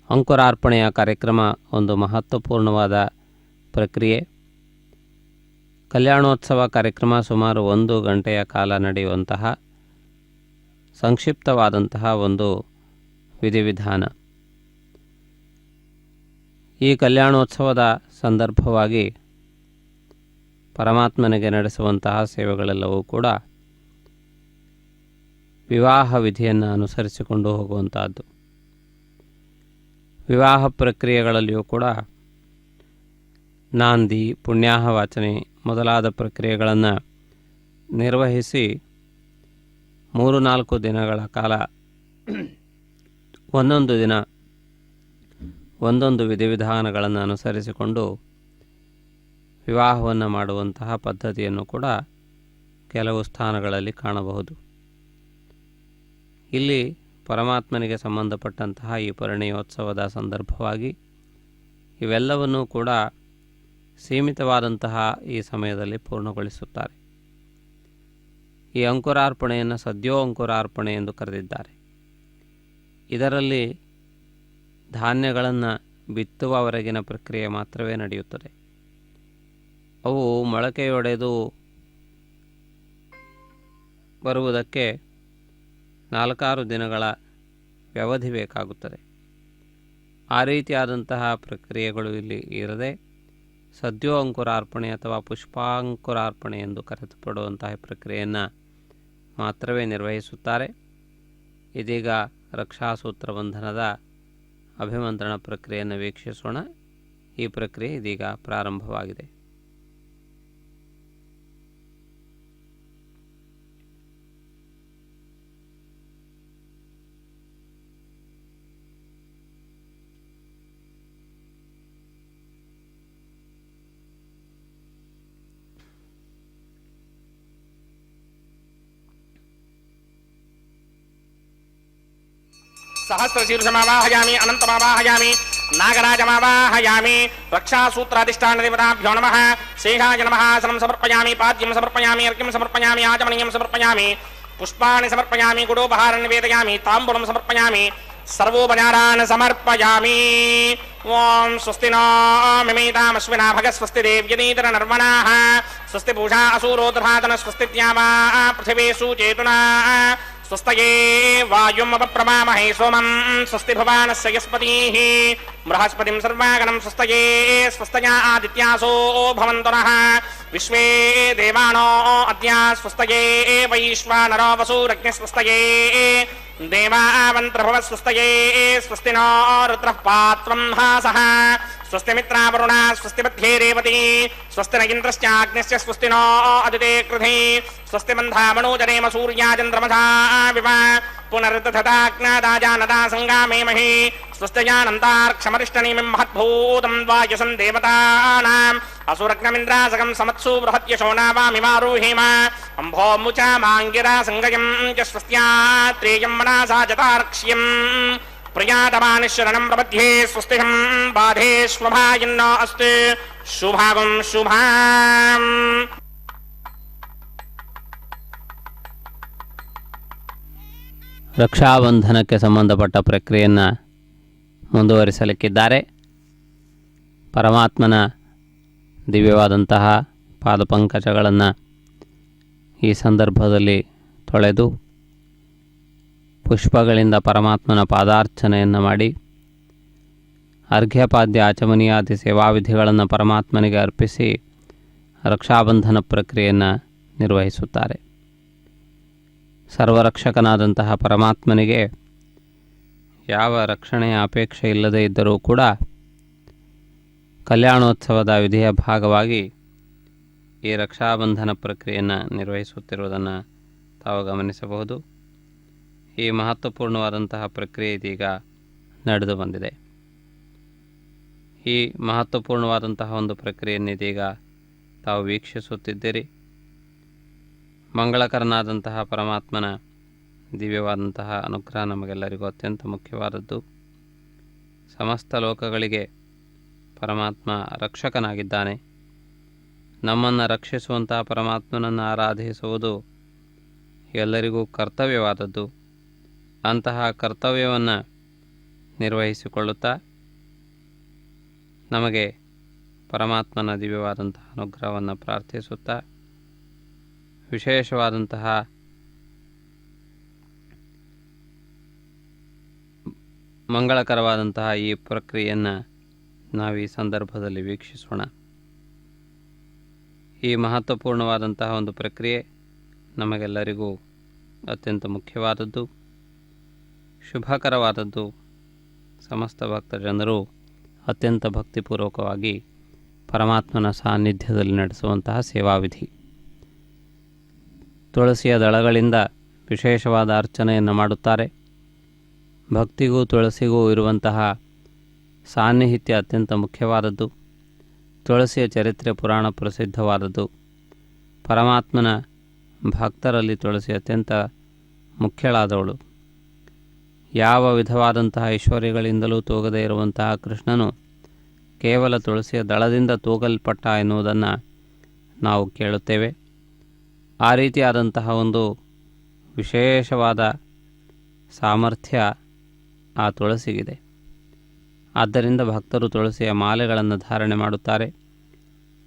ಅಂಕುರಾರ್ಪಣೆಯ ಕಾರ್ಯಕ್ರಮ ಒಂದು ಮಹತ್ವಪೂರ್ಣವಾದ ಪ್ರಕ್ರಿಯೆ. ಕಲ್ಯಾಣೋತ್ಸವ ಕಾರ್ಯಕ್ರಮ ಸುಮಾರು 1 ಗಂಟೆಯ ಕಾಲ ನಡೆಯುವಂತಹ ಸಂಕ್ಷಿಪ್ತವಾದಂತಹ ಒಂದು ವಿಧಿವಿಧಾನ. ಈ ಕಲ್ಯಾಣೋತ್ಸವದ ಸಂದರ್ಭವಾಗಿ ಪರಮಾತ್ಮನಿಗೆ ನಡೆಸುವಂತಹ ಸೇವೆಗಳೆಲ್ಲವೂ ಕೂಡ ವಿವಾಹ ವಿಧಿಯನ್ನು ಅನುಸರಿಸಿಕೊಂಡು ಹೋಗುವಂತಹದ್ದು. ವಿವಾಹ ಪ್ರಕ್ರಿಯೆಗಳಲ್ಲಿಯೂ ಕೂಡ ನಾಂದಿ, ಪುಣ್ಯಾಹವಾಚನೆ ಮೊದಲಾದ ಪ್ರಕ್ರಿಯೆಗಳನ್ನು ನಿರ್ವಹಿಸಿ 3-4 ದಿನಗಳ ಕಾಲ ಒಂದೊಂದು ದಿನ ಒಂದೊಂದು ವಿಧಿವಿಧಾನಗಳನ್ನು ಅನುಸರಿಸಿಕೊಂಡು ವಿವಾಹವನ್ನು ಮಾಡುವಂತಹ ಪದ್ಧತಿಯನ್ನು ಕೂಡ ಕೆಲವು ಸ್ಥಾನಗಳಲ್ಲಿ ಕಾಣಬಹುದು. ಇಲ್ಲಿ ಪರಮಾತ್ಮನಿಗೆ ಸಂಬಂಧಪಟ್ಟಂತಹ ಈ ಪರಿಣಯೋತ್ಸವದ ಸಂದರ್ಭವಾಗಿ ಇವೆಲ್ಲವನ್ನೂ ಕೂಡ ಸೀಮಿತವಾದಂತಹ ಈ ಸಮಯದಲ್ಲಿ ಪೂರ್ಣಗೊಳಿಸುತ್ತಾರೆ. ಈ ಅಂಕುರಾರ್ಪಣೆಯನ್ನು ಸದ್ಯೋ ಅಂಕುರಾರ್ಪಣೆ ಎಂದು ಕರೆದಿದ್ದಾರೆ. ಇದರಲ್ಲಿ ಧಾನ್ಯಗಳನ್ನು ಬಿತ್ತುವವರೆಗಿನ ಪ್ರಕ್ರಿಯೆ ಮಾತ್ರವೇ ನಡೆಯುತ್ತದೆ. ಅವು ಮೊಳಕೆಯೊಡೆದು ಬರುವುದಕ್ಕೆ 4-6 ದಿನಗಳ ವ್ಯವಧಿ ಬೇಕಾಗುತ್ತದೆ. ಆ ರೀತಿಯಾದಂತಹ ಪ್ರಕ್ರಿಯೆಗಳು ಇಲ್ಲಿ ಇರದೆ ಸದ್ಯೋ ಅಂಕುರಾರ್ಪಣೆ ಅಥವಾ ಪುಷ್ಪಾಂಕುರಾರ್ಪಣೆ ಎಂದು ಕರೆಯಲ್ಪಡುವಂತಹ ಪ್ರಕ್ರಿಯೆಯನ್ನು ಮಾತ್ರವೇ ನಿರ್ವಹಿಸುತ್ತಾರೆ. ಇದೀಗ ರಕ್ಷಾಸೂತ್ರ ಬಂಧನದ ಅಭಿಮಂತ್ರಣ ಪ್ರಕ್ರಿಯೆಯನ್ನು ವೀಕ್ಷಿಸೋಣ. ಈ ಪ್ರಕ್ರಿಯೆ ಇದೀಗ ಪ್ರಾರಂಭವಾಗಿದೆ. सहस्रशीर्षमावाहयामि अनन्तमावाहयामि नागराजमावाहयामि रक्षासूत्राधिष्ठानदेवताभ्यो नमः शेषाय नमः आसनं समर्पयामि पाद्यं समर्पयामि अर्घ्यं समर्पयामि आचमनीयं समर्पयामि पुष्पाणि समर्पयामि गुडोपहारं निवेदयामि ताम्बूलं समर्पयामि सर्वोपचारान् समर्पयामि. ओं स्वस्ति नो मिमीतामश्विना भगः स्वस्ति देव्यनीतरनर्वणाः स्वस्ति पूषा असूरोदधातन स्वस्ति द्यावा पृथिवीषु चेतुना स्वस्तये वायुम् अपप्रमामहे सोमं स्वस्ति भवानस्य यस्पतिः बृहस्पतिं सर्वागणं स्वस्तये स्वस्तया आदित्यासो भवन्तु नः विश्वे देवानो अद्य स्वस्तये वैश्वानरो वसुरग्निः स्वस्तये देवावन्त्रभव स्वस्तये स्वस्ति नो रुद्रः पात्रं हासः स्वस्ति मित्रावरुणा स्वस्ति मध्ये रेवती स्वस्ति न इन्द्रश्चाग्निश्च स्वस्ति नो अदिते कृधि स्वस्ति बन्धामणोजनेम सूर्याचन्द्रमसा विव पुनरुत्थताग्नादाजानदा सङ्गामे महि स्वस्त्यजानन्तार्क्षमरिष्टनीमिं महद्भूतं द्वायसं देवतानाम् असुरग्नमिन्द्रासकं समत्सु बृहत्यशो नावामिमारुहेम अम्भो मुचा माङ्गिरा सङ्गयं च स्वस्त्यात्रेयं मनसा जतार्क्ष्यम् प्रियातमानिशरणं प्रपद्ये स्वस्तिहं बाधेष्वभायन्नो अस्तु शुभागं शुभाम्. ರಕ್ಷಾಬಂಧನಕ್ಕೆ ಸಂಬಂಧಪಟ್ಟ ಪ್ರಕ್ರಿಯೆಯನ್ನು ಮುಂದುವರಿಸಲಿಕ್ಕಿದ್ದಾರೆ. ಪರಮಾತ್ಮನ ದಿವ್ಯವಾದಂತಹ ಪಾದಪಂಕಜಗಳನ್ನು ಈ ಸಂದರ್ಭದಲ್ಲಿ ತೊಳೆದು ಪುಷ್ಪಗಳಿಂದ ಪರಮಾತ್ಮನ ಪಾದಾರ್ಚನೆಯನ್ನು ಮಾಡಿ ಅರ್ಘ್ಯಪಾದ್ಯ ಆಚಮನೀಯಾದಿ ಸೇವಾವಿಧಿಗಳನ್ನು ಪರಮಾತ್ಮನಿಗೆ ಅರ್ಪಿಸಿ ರಕ್ಷಾಬಂಧನ ಪ್ರಕ್ರಿಯೆಯನ್ನು ನಿರ್ವಹಿಸುತ್ತಾರೆ. ಸರ್ವರಕ್ಷಕನಾದಂತಹ ಪರಮಾತ್ಮನಿಗೆ ಯಾವ ರಕ್ಷಣೆಯ ಅಪೇಕ್ಷೆ ಇಲ್ಲದೇ ಇದ್ದರೂ ಕೂಡ ಕಲ್ಯಾಣೋತ್ಸವದ ವಿಧಿಯ ಭಾಗವಾಗಿ ಈ ರಕ್ಷಾಬಂಧನ ಪ್ರಕ್ರಿಯೆಯನ್ನು ನಿರ್ವಹಿಸುತ್ತಿರುವುದನ್ನು ತಾವು ಗಮನಿಸಬಹುದು. ಈ ಮಹತ್ವಪೂರ್ಣವಾದಂತಹ ಪ್ರಕ್ರಿಯೆ ಇದೀಗ ನಡೆದು ಬಂದಿದೆ. ಈ ಮಹತ್ವಪೂರ್ಣವಾದಂತಹ ಒಂದು ಪ್ರಕ್ರಿಯೆಯನ್ನು ಇದೀಗ ತಾವು ವೀಕ್ಷಿಸುತ್ತಿದ್ದೀರಿ. ಮಂಗಳಕರನಾದಂತಹ ಪರಮಾತ್ಮನ ದಿವ್ಯವಾದಂತಹ ಅನುಗ್ರಹ ನಮಗೆಲ್ಲರಿಗೂ ಅತ್ಯಂತ ಮುಖ್ಯವಾದದ್ದು. ಸಮಸ್ತ ಲೋಕಗಳಿಗೆ ಪರಮಾತ್ಮ ರಕ್ಷಕನಾಗಿದ್ದಾನೆ. ನಮ್ಮನ್ನು ರಕ್ಷಿಸುವಂತಹ ಪರಮಾತ್ಮನನ್ನು ಆರಾಧಿಸುವುದು ಎಲ್ಲರಿಗೂ ಕರ್ತವ್ಯವಾದದ್ದು. ಅಂತಹ ಕರ್ತವ್ಯವನ್ನು ನಿರ್ವಹಿಸಿಕೊಳ್ಳುತ್ತಾ ನಮಗೆ ಪರಮಾತ್ಮನ ದಿವ್ಯವಾದಂತಹ ಅನುಗ್ರಹವನ್ನು ಪ್ರಾರ್ಥಿಸುತ್ತಾ ವಿಶೇಷವಾದಂತಹ ಮಂಗಳಕರವಾದಂತಹ ಈ ಪ್ರಕ್ರಿಯೆಯನ್ನು ನಾವು ಈ ಸಂದರ್ಭದಲ್ಲಿ ವೀಕ್ಷಿಸೋಣ. ಈ ಮಹತ್ವಪೂರ್ಣವಾದಂತಹ ಒಂದು ಪ್ರಕ್ರಿಯೆ ನಮಗೆಲ್ಲರಿಗೂ ಅತ್ಯಂತ ಮುಖ್ಯವಾದದ್ದು, ಶುಭಕರವಾದದ್ದು. ಸಮಸ್ತ ಭಕ್ತ ಜನರು ಅತ್ಯಂತ ಭಕ್ತಿಪೂರ್ವಕವಾಗಿ ಪರಮಾತ್ಮನ ಸಾನ್ನಿಧ್ಯದಲ್ಲಿ ನಡೆಸುವಂತಹ ಸೇವಾವಿಧಿ. ತುಳಸಿಯ ದಳಗಳಿಂದ ವಿಶೇಷವಾದ ಅರ್ಚನೆಯನ್ನು ಮಾಡುತ್ತಾರೆ. ಭಕ್ತಿಗೂ ತುಳಸಿಗೂ ಇರುವಂತಹ ಸಾನ್ನಿಹಿತ್ಯ ಅತ್ಯಂತ ಮುಖ್ಯವಾದದ್ದು. ತುಳಸಿಯ ಚರಿತ್ರೆ ಪುರಾಣ ಪ್ರಸಿದ್ಧವಾದದ್ದು. ಪರಮಾತ್ಮನ ಭಕ್ತರಲ್ಲಿ ತುಳಸಿ ಅತ್ಯಂತ ಮುಖ್ಯಳಾದವಳು. ಯಾವ ವಿಧವಾದಂತಹ ಐಶ್ವರ್ಯಗಳಿಂದಲೂ ತೂಗದೇ ಇರುವಂತಹ ಕೃಷ್ಣನು ಕೇವಲ ತುಳಸಿಯ ದಳದಿಂದ ತೂಗಲ್ಪಟ್ಟ ಎನ್ನುವುದನ್ನು ನಾವು ಕೇಳುತ್ತೇವೆ. ಆ ರೀತಿಯಾದಂತಹ ಒಂದು ವಿಶೇಷವಾದ ಸಾಮರ್ಥ್ಯ ಆ ತುಳಸಿಗಿದೆ. ಆದ್ದರಿಂದ ಭಕ್ತರು ತುಳಸಿಯ ಮಾಲೆಗಳನ್ನು ಧಾರಣೆ ಮಾಡುತ್ತಾರೆ.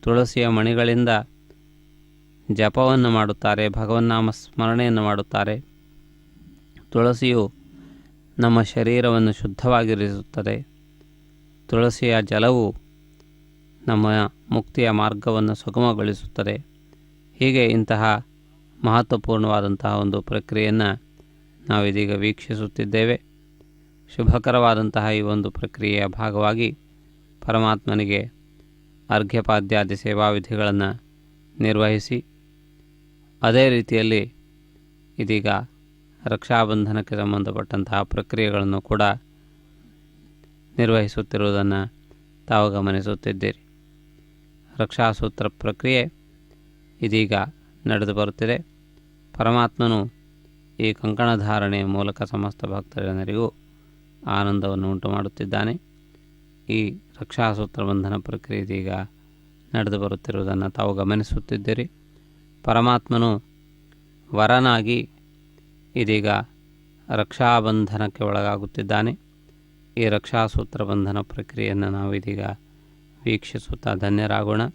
ತುಳಸಿಯ ಮಣಿಗಳಿಂದ ಜಪವನ್ನು ಮಾಡುತ್ತಾರೆ, ಭಗವನ್ನಾಮ ಸ್ಮರಣೆಯನ್ನು ಮಾಡುತ್ತಾರೆ. ತುಳಸಿಯು ನಮ್ಮ ಶರೀರವನ್ನು ಶುದ್ಧವಾಗಿರಿಸುತ್ತದೆ. ತುಳಸಿಯ ಜಲವು ನಮ್ಮ ಮುಕ್ತಿಯ ಮಾರ್ಗವನ್ನು ಸುಗಮಗೊಳಿಸುತ್ತದೆ. ಹೀಗೆ ಇಂತಹ ಮಹತ್ವಪೂರ್ಣವಾದಂತಹ ಒಂದು ಪ್ರಕ್ರಿಯೆಯನ್ನು ನಾವಿದೀಗ ವೀಕ್ಷಿಸುತ್ತಿದ್ದೇವೆ. ಶುಭಕರವಾದಂತಹ ಈ ಒಂದು ಪ್ರಕ್ರಿಯೆಯ ಭಾಗವಾಗಿ ಪರಮಾತ್ಮನಿಗೆ ಅರ್ಘ್ಯಪಾದ್ಯಾದಿ ಸೇವಾವಿಧಿಗಳನ್ನು ನಿರ್ವಹಿಸಿ, ಅದೇ ರೀತಿಯಲ್ಲಿ ಇದೀಗ ರಕ್ಷಾಬಂಧನಕ್ಕೆ ಸಂಬಂಧಪಟ್ಟಂತಹ ಪ್ರಕ್ರಿಯೆಗಳನ್ನು ಕೂಡ ನಿರ್ವಹಿಸುತ್ತಿರುವುದನ್ನು ತಾವು ಗಮನಿಸುತ್ತಿದ್ದೀರಿ. ರಕ್ಷಾಸೂತ್ರ ಪ್ರಕ್ರಿಯೆ ಇದೀಗ ನಡೆದು ಬರುತ್ತಿದೆ. ಪರಮಾತ್ಮನು ಈ ಕಂಕಣಧಾರಣೆಯ ಮೂಲಕ ಸಮಸ್ತ ಭಕ್ತ ಜನರಿಗೂ ಆನಂದವನ್ನು ಉಂಟು ಮಾಡುತ್ತಿದ್ದಾನೆ. ಈ ರಕ್ಷಾಸೂತ್ರ ಬಂಧನ ಪ್ರಕ್ರಿಯೆ ಇದೀಗ ನಡೆದು ಬರುತ್ತಿರುವುದನ್ನು ತಾವು ಗಮನಿಸುತ್ತಿದ್ದೀರಿ. ಪರಮಾತ್ಮನು ವರನಾಗಿ ಇದೀಗ ರಕ್ಷಾಬಂಧನಕ್ಕೆ ಒಳಗಾಗುತ್ತಿದ್ದಾನೆ. ಈ ರಕ್ಷಾಸೂತ್ರ ಬಂಧನ ಪ್ರಕ್ರಿಯೆಯನ್ನು ನಾವು ಇದೀಗ ವೀಕ್ಷಿಸುತ್ತಾ ಧನ್ಯರಾಗೋಣ.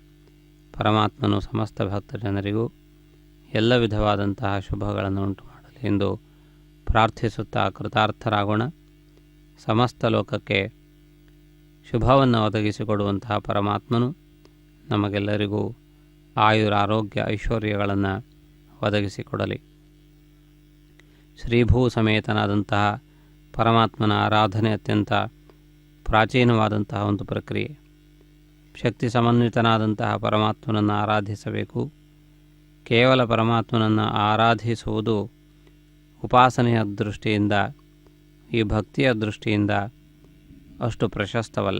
ಪರಮಾತ್ಮನು ಸಮಸ್ತ ಭಕ್ತ ಜನರಿಗೂ ಎಲ್ಲ ವಿಧವಾದಂತಹ ಶುಭಗಳನ್ನು ಉಂಟು ಮಾಡಲಿ ಎಂದು ಪ್ರಾರ್ಥಿಸುತ್ತಾ ಕೃತಾರ್ಥರಾಗೋಣ. ಸಮಸ್ತ ಲೋಕಕ್ಕೆ ಶುಭವನ್ನು ಒದಗಿಸಿಕೊಡುವಂತಹ ಪರಮಾತ್ಮನು ನಮಗೆಲ್ಲರಿಗೂ ಆಯುರಾರೋಗ್ಯ ಐಶ್ವರ್ಯಗಳನ್ನು ಒದಗಿಸಿಕೊಡಲಿ. ಶ್ರೀಭೂ ಸಮೇತನಾದಂತಹ ಪರಮಾತ್ಮನ ಆರಾಧನೆ ಅತ್ಯಂತ ಪ್ರಾಚೀನವಾದಂತಹ ಒಂದು ಪ್ರಕ್ರಿಯೆ. ಶಕ್ತಿ ಸಮನ್ವಿತನಾದಂತಹ ಪರಮಾತ್ಮನನ್ನು ಆರಾಧಿಸಬೇಕು. ಕೇವಲ ಪರಮಾತ್ಮನನ್ನು ಆರಾಧಿಸುವುದು ಉಪಾಸನೆಯ ದೃಷ್ಟಿಯಿಂದ, ಈ ಭಕ್ತಿಯ ದೃಷ್ಟಿಯಿಂದ ಅಷ್ಟು ಪ್ರಶಸ್ತವಲ್ಲ.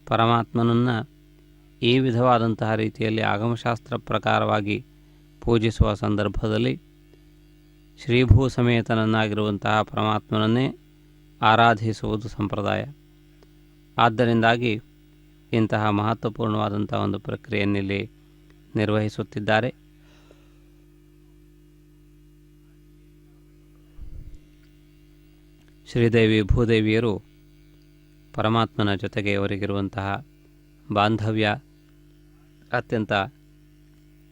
ಪರಮಾತ್ಮನನ್ನು ಈ ವಿಧವಾದಂತಹ ರೀತಿಯಲ್ಲಿ ಆಗಮಶಾಸ್ತ್ರ ಪ್ರಕಾರವಾಗಿ ಪೂಜಿಸುವ ಸಂದರ್ಭದಲ್ಲಿ ಶ್ರೀಭೂ ಸಮೇತನನ್ನಾಗಿರುವಂತಹ ಪರಮಾತ್ಮನನ್ನೇ ಆರಾಧಿಸುವುದು ಸಂಪ್ರದಾಯ. ಆದ್ದರಿಂದಾಗಿ ಇಂತಹ ಮಹತ್ವಪೂರ್ಣವಾದಂಥ ಒಂದು ಪ್ರಕ್ರಿಯೆಯನ್ನಿಲ್ಲಿ ನಿರ್ವಹಿಸುತ್ತಿದ್ದಾರೆ. ಶ್ರೀದೇವಿ ಭೂದೇವಿಯರು ಪರಮಾತ್ಮನ ಜೊತೆಗೆ ಅವರಿಗಿರುವಂತಹ ಬಾಂಧವ್ಯ ಅತ್ಯಂತ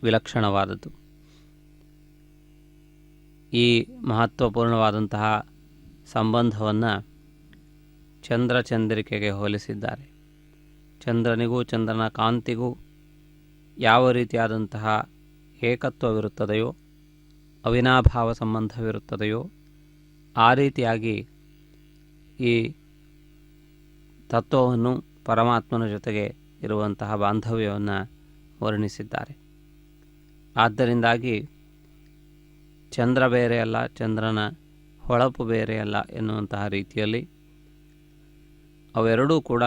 ವಿಲಕ್ಷಣವಾದದ್ದು. ಈ ಮಹತ್ವಪೂರ್ಣವಾದಂತಹ ಸಂಬಂಧವನ್ನು ಚಂದ್ರಚಂದ್ರಿಕೆಗೆ ಹೋಲಿಸಿದ್ದಾರೆ. ಚಂದ್ರನಿಗೂ ಚಂದ್ರನ ಕಾಂತಿಗೂ ಯಾವ ರೀತಿಯಾದಂತಹ ಏಕತ್ವವಿರುತ್ತದೆಯೋ, ಅವಿನಾಭಾವ ಸಂಬಂಧವಿರುತ್ತದೆಯೋ, ಆ ರೀತಿಯಾಗಿ ಈ ತತ್ವವನ್ನು ಪರಮಾತ್ಮನ ಜೊತೆಗೆ ಇರುವಂತಹ ಬಾಂಧವ್ಯವನ್ನು ವರ್ಣಿಸಿದ್ದಾರೆ. ಆದ್ದರಿಂದಾಗಿ ಚಂದ್ರ ಬೇರೆಯಲ್ಲ, ಚಂದ್ರನ ಹೊಳಪು ಬೇರೆಯಲ್ಲ ಎನ್ನುವಂತಹ ರೀತಿಯಲ್ಲಿ ಅವೆರಡೂ ಕೂಡ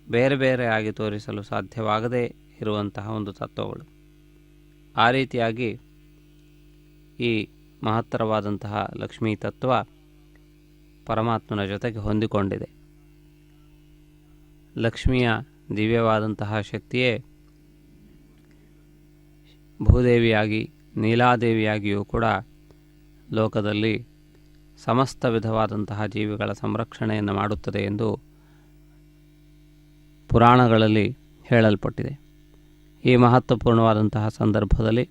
ಬೇರೆ ಬೇರೆಯಾಗಿ ತೋರಿಸಲು ಸಾಧ್ಯವಾಗದೇ ಇರುವಂತಹ ಒಂದು ತತ್ವಗಳು. ಆ ರೀತಿಯಾಗಿ ಈ ಮಹತ್ತರವಾದಂತಹ ಲಕ್ಷ್ಮೀ ತತ್ವ ಪರಮಾತ್ಮನ ಜೊತೆಗೆ ಹೊಂದಿಕೊಂಡಿದೆ. ಲಕ್ಷ್ಮಿಯ ದಿವ್ಯವಾದಂತಹ ಶಕ್ತಿಯೇ ಭೂದೇವಿಯಾಗಿ ನೀಲಾದೇವಿಯಾಗಿಯೂ ಕೂಡ ಲೋಕದಲ್ಲಿ ಸಮಸ್ತ ವಿಧವಾದಂತಹ ಜೀವಿಗಳ ಸಂರಕ್ಷಣೆಯನ್ನು ಮಾಡುತ್ತದೆ ಎಂದು ಪುರಾಣಗಳಲ್ಲಿ ಹೇಳಲ್ಪಟ್ಟಿದೆ. ಈ ಮಹತ್ವಪೂರ್ಣವಾದಂತಹ ಸಂದರ್ಭದಲ್ಲಿ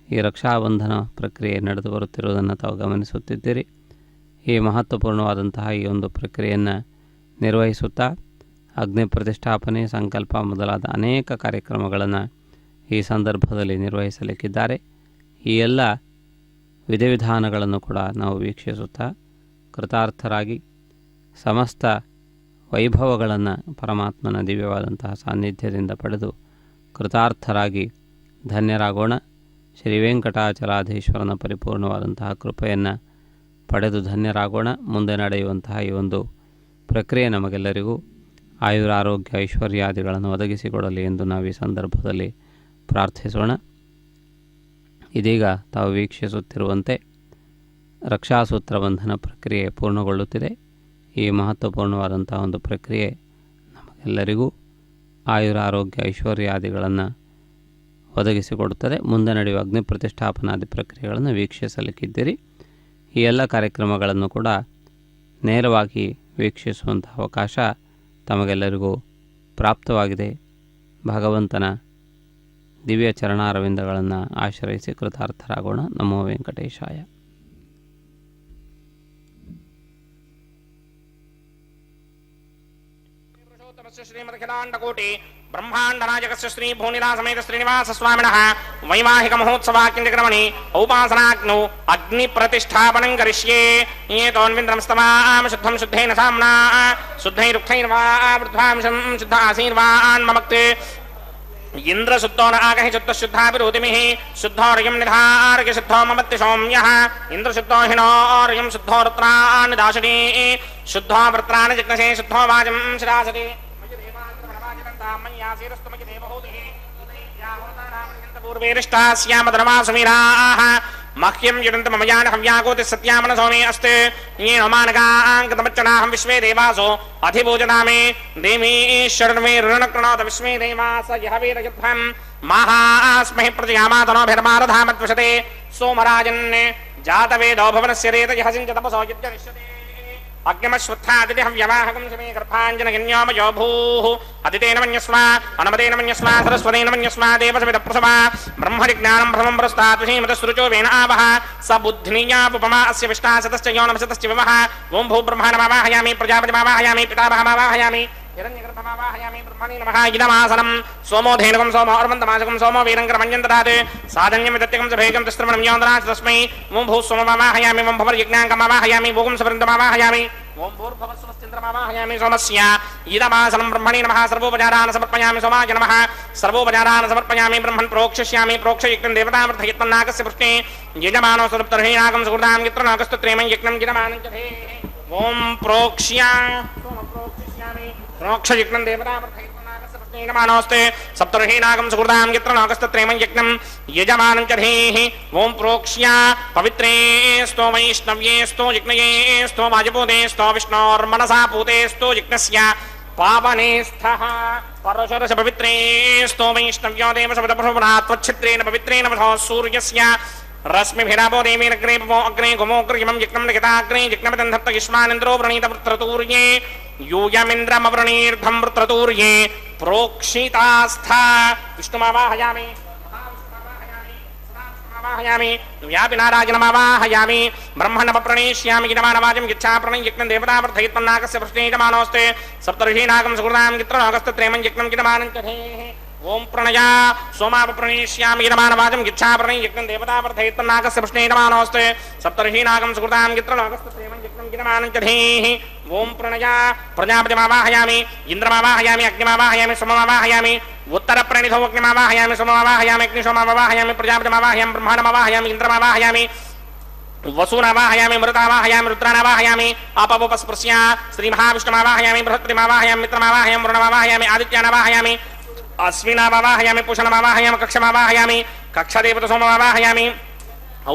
ಈ ರಕ್ಷಾಬಂಧನ ಪ್ರಕ್ರಿಯೆ ನಡೆದು ಬರುತ್ತಿರುವುದನ್ನು ತಾವು ಗಮನಿಸುತ್ತಿದ್ದೀರಿ. ಈ ಮಹತ್ವಪೂರ್ಣವಾದಂತಹ ಈ ಒಂದು ಪ್ರಕ್ರಿಯೆಯನ್ನು ನಿರ್ವಹಿಸುತ್ತಾ ಅಗ್ನಿ ಪ್ರತಿಷ್ಠಾಪನೆ, ಸಂಕಲ್ಪ ಮೊದಲಾದ ಅನೇಕ ಕಾರ್ಯಕ್ರಮಗಳನ್ನು ಈ ಸಂದರ್ಭದಲ್ಲಿ ನಿರ್ವಹಿಸಲಿಕ್ಕಿದ್ದಾರೆ. ಈ ಎಲ್ಲ ವಿಧಿವಿಧಾನಗಳನ್ನು ಕೂಡ ನಾವು ವೀಕ್ಷಿಸುತ್ತಾ ಕೃತಾರ್ಥರಾಗಿ ಸಮಸ್ತ ವೈಭವಗಳನ್ನು ಪರಮಾತ್ಮನ ದಿವ್ಯವಾದಂತಹ ಸಾನ್ನಿಧ್ಯದಿಂದ ಪಡೆದು ಕೃತಾರ್ಥರಾಗಿ ಧನ್ಯರಾಗೋಣ. ಶ್ರೀ ವೆಂಕಟಾಚಲಾಧೀಶ್ವರನ ಪರಿಪೂರ್ಣವಾದಂತಹ ಕೃಪೆಯನ್ನು ಪಡೆದು ಧನ್ಯರಾಗೋಣ. ಮುಂದೆ ನಡೆಯುವಂತಹ ಈ ಒಂದು ಪ್ರಕ್ರಿಯೆ ನಮಗೆಲ್ಲರಿಗೂ ಆಯುರಾರೋಗ್ಯ ಐಶ್ವರ್ಯಾದಿಗಳನ್ನು ಒದಗಿಸಿಕೊಡಲಿ ಎಂದು ನಾವು ಈ ಸಂದರ್ಭದಲ್ಲಿ ಪ್ರಾರ್ಥಿಸೋಣ. ಇದೀಗ ತಾವು ವೀಕ್ಷಿಸುತ್ತಿರುವಂತೆ ರಕ್ಷಾಸೂತ್ರ ಬಂಧನ ಪ್ರಕ್ರಿಯೆ ಪೂರ್ಣಗೊಳ್ಳುತ್ತಿದೆ. ಈ ಮಹತ್ವಪೂರ್ಣವಾದಂಥ ಒಂದು ಪ್ರಕ್ರಿಯೆ ನಮಗೆಲ್ಲರಿಗೂ ಆಯುರಾರೋಗ್ಯ ಐಶ್ವರ್ಯಾದಿಗಳನ್ನು ಒದಗಿಸಿಕೊಡುತ್ತದೆ. ಮುಂದೆ ನಡೆಯುವ ಅಗ್ನಿ ಪ್ರತಿಷ್ಠಾಪನಾದಿ ಪ್ರಕ್ರಿಯೆಗಳನ್ನು ವೀಕ್ಷಿಸಲಿಕ್ಕಿದ್ದೀರಿ. ಈ ಎಲ್ಲ ಕಾರ್ಯಕ್ರಮಗಳನ್ನು ಕೂಡ ನೇರವಾಗಿ ವೀಕ್ಷಿಸುವಂಥ ಅವಕಾಶ ತಮಗೆಲ್ಲರಿಗೂ ಪ್ರಾಪ್ತವಾಗಿದೆ. ಭಗವಂತನ ದಿವ್ಯ ಚರಣಾರವಿಂದಗಳನ್ನು ಆಶ್ರಯಿಸಿ ಕೃತಾರ್ಥರಾಗೋಣ. ನಮೋ ವೆಂಕಟೇಶಾಯ. ಶ್ರೀಮದ್ಖಿಲಾಂಡಕೋಟಿ ಬ್ರಹ್ಮಾಂಡನಾಯಕಸ್ಯ ಶ್ರೀ ಭೂನಿಲಾ ಸಮೇತ ಶ್ರೀನಿವಾಸ ಸ್ವಾಮಿನಃ ವೈವಾಹಿಕ ಮಹೋತ್ಸವಾಕ್ಯಂತಿಕ್ರಮಣಿ ಔಪಾಸನಾಗ್ನೌ ಅಗ್ನಿ ಪ್ರತಿಷ್ಠಾಪನಂ ಕರಿಷ್ಯೇ. ಏತೋನ್ವಿಂದ್ರಮಸ್ತಮಾಂ ಶುದ್ಧಂ ಶುದ್ಧೇನ ಸಾಮ್ನಾ ಶುದ್ಧೈರುಕ್ತೈರ್ವಾ ವೃದ್ಧಾಂಶಂ ಶುದ್ಧ ಆಸೀರ್ವಾನ್ ಮಮಕ್ತೆ ಇಂದ್ರ ಶುದ್ಧೋ ನ ಆಗಹಿ ಶುದ್ಧ ಶುದ್ಧಾಭಿರೋತಿಮಿಃ ಶುದ್ಧೋರ್ಯಂ ನಿಧಾರ್ಯ ಶುದ್ಧೋ ಮಮತ್ಯ ಸೌಮ್ಯಃ ಇಂದ್ರ ಶುದ್ಧೋ ಹಿನೋರ್ಯಂ ಶುದ್ಧೋ ವೃತ್ರಾನ್ ದಾಶನಿ ಶುದ್ಧೋ ವೃತ್ರಾನ್ ಜಿಗ್ನಸೇ ಶುದ್ಧೋ ವಾಜಂ ಶಿರಾಸತಿ पूर्वेरिष्टास्यामधर्मासुमीराः मह्यं युडन्त मम यान हव्यागोति सत्यामनसो मे अस्ते येन मानकाङ्कतमच्चनाहं विश्वे देवासो अधिभोजनामे देवीश्वरन्मे ऋणकृणोत विश्वे देवास यः वेदयुद्धं माहास्महि प्रजयामातनोभिर्मारधामद्विषते सोमराजन् जातवेदो भवनस्य रेतयः सिञ्चतपसो युज्यनिष्यते अग्निमश्वत्थादितिहं व्यवाहकं समे गर्भाञ्जनगन्योमयो भूः अदितेन मन्यस्वा अनुमतेन मन्यस्वा सरस्वतेन मन्यस्वा देवसमितप्रसवा ब्रह्मजिज्ञानं प्रथमं पुरस्तात् विषीमतसृचो वेन आवः स बुद्धिनीयापुपमा अस्य विष्टाशतश्च योनमशतश्च विवः ओं भूब्रह्माणमावाहयामि प्रजापतिमावाहयामि पितामहमावाहयामि हिरण्यगर्भमावाहयामि ब्रह्मणे नमः इदमासनं सोमो धेनुकं सोमो अर्वन्तमासकं सोमो वीरङ्करमञ्जं ददात् साधन्यमिदत्यकं च भेगं तिस्त्रमणं योन्दनात् तस्मै ओं भूस्वममावाहयामि ओं भवर्यज्ञाङ्कमावाहयामि भोगं सवृन्दमावाहयामि ओं भूर्भुवस्वश्चन्द्रमावाहयामि सोमस्य इदमासनं ब्रह्मणे नमः सर्वोपचारान् समर्पयामि सोमाय नमः सर्वोपचारान् समर्पयामि ब्रह्मन् प्रोक्षयिष्यामि प्रोक्षयिक्तं देवतामर्थयत्मन्नाकस्य पृष्ठे यजमानो स्वरुप्तर्हीनाकं सुहृदां यत्रनाकस्तत्रेमं यज्ञं यजमानं च धे ओं प्रोक्ष्या प्रोक्षयिष्यामि प्रोक्षयिक्तं देवतामर्थयत्मन्नाकस्य पृष्ठे यजमानोऽस्ते सप्तर्हीनाकं सुहृदां यत्रनाकस्तत्रेमं यज्ञं यजमानं च धेः ओं प्रोक्ष्या पवित्रे स्तो वैष्णव्ये स्तो यज्ञये स्तो वाजपूते स्तो विष्णोर्मनसा पूते स्तो यज्ञस्य पावने स्थः परशुरस पवित्रे स्तो वैष्णव्यो देवसवितप्रभुनात्वच्छित्रेण पवित्रेण वधो सूर्यस्य रश्मिभिरापो देवीरग्रे पवो अग्रे गोमोग्रयमं यज्ञं लिखिताग्रे यज्ञमदन्धत्त युष्मानिन्द्रो व्रणीतवृत्रतूर्ये यूयमिन्द्रमवृणीर्धं वृत्रतूर्ये प्रोक्षितास्था विष्णुमावाहयामि व्यापिनाराजनमावाहयामि ब्रह्मणप्रणेष्यामि गिरमानवाजं गिच्छा प्रणय यज्ञं देवतावर्धयत्मन्नाकस्य पृष्ठे यजमानोऽस्ते सप्तर्षीनागं सुहृदां गित्रनागस्तत्रेमं यज्ञं गिरमानं च धेः ओं प्रणया सोमापप्रणेष्यामि गिरमानवाजं गिच्छा प्रणय यज्ञं देवतावर्धयत्मन्नाकस्य पृष्ठे यजमानोऽस्ते सप्तर्षीनागं सुहृदां गित्रनागस्तत्रेमं यज्ञं गिरमानं च धेः ओं प्रणया प्रजापतिमावाहयामि इन्द्रमावाहयामि अग्निमावाहयामि सोममावाहयामि उत्तरप्रणिधो अग्निमावाहयामि सोममावाहयामि अग्निशोममावाहयामि प्रजापतिमावाहयामि ब्रह्माणमावाहयामि इन्द्रमावाहयामि वसूनावाहयामि मृतावाहयामि रुद्रानावाहयामि आपवोपस्पृश्य श्रीमहाविष्णुमावाहयामि बृहस्पतिमावाहयामि मित्रमावाहयामि वरुणमावाहयामि आदित्यानावाहयामि अश्विनावाहयामि पूषणमावाहयामि कक्षमावाहयामि कक्षदेवतसोममावाहयामि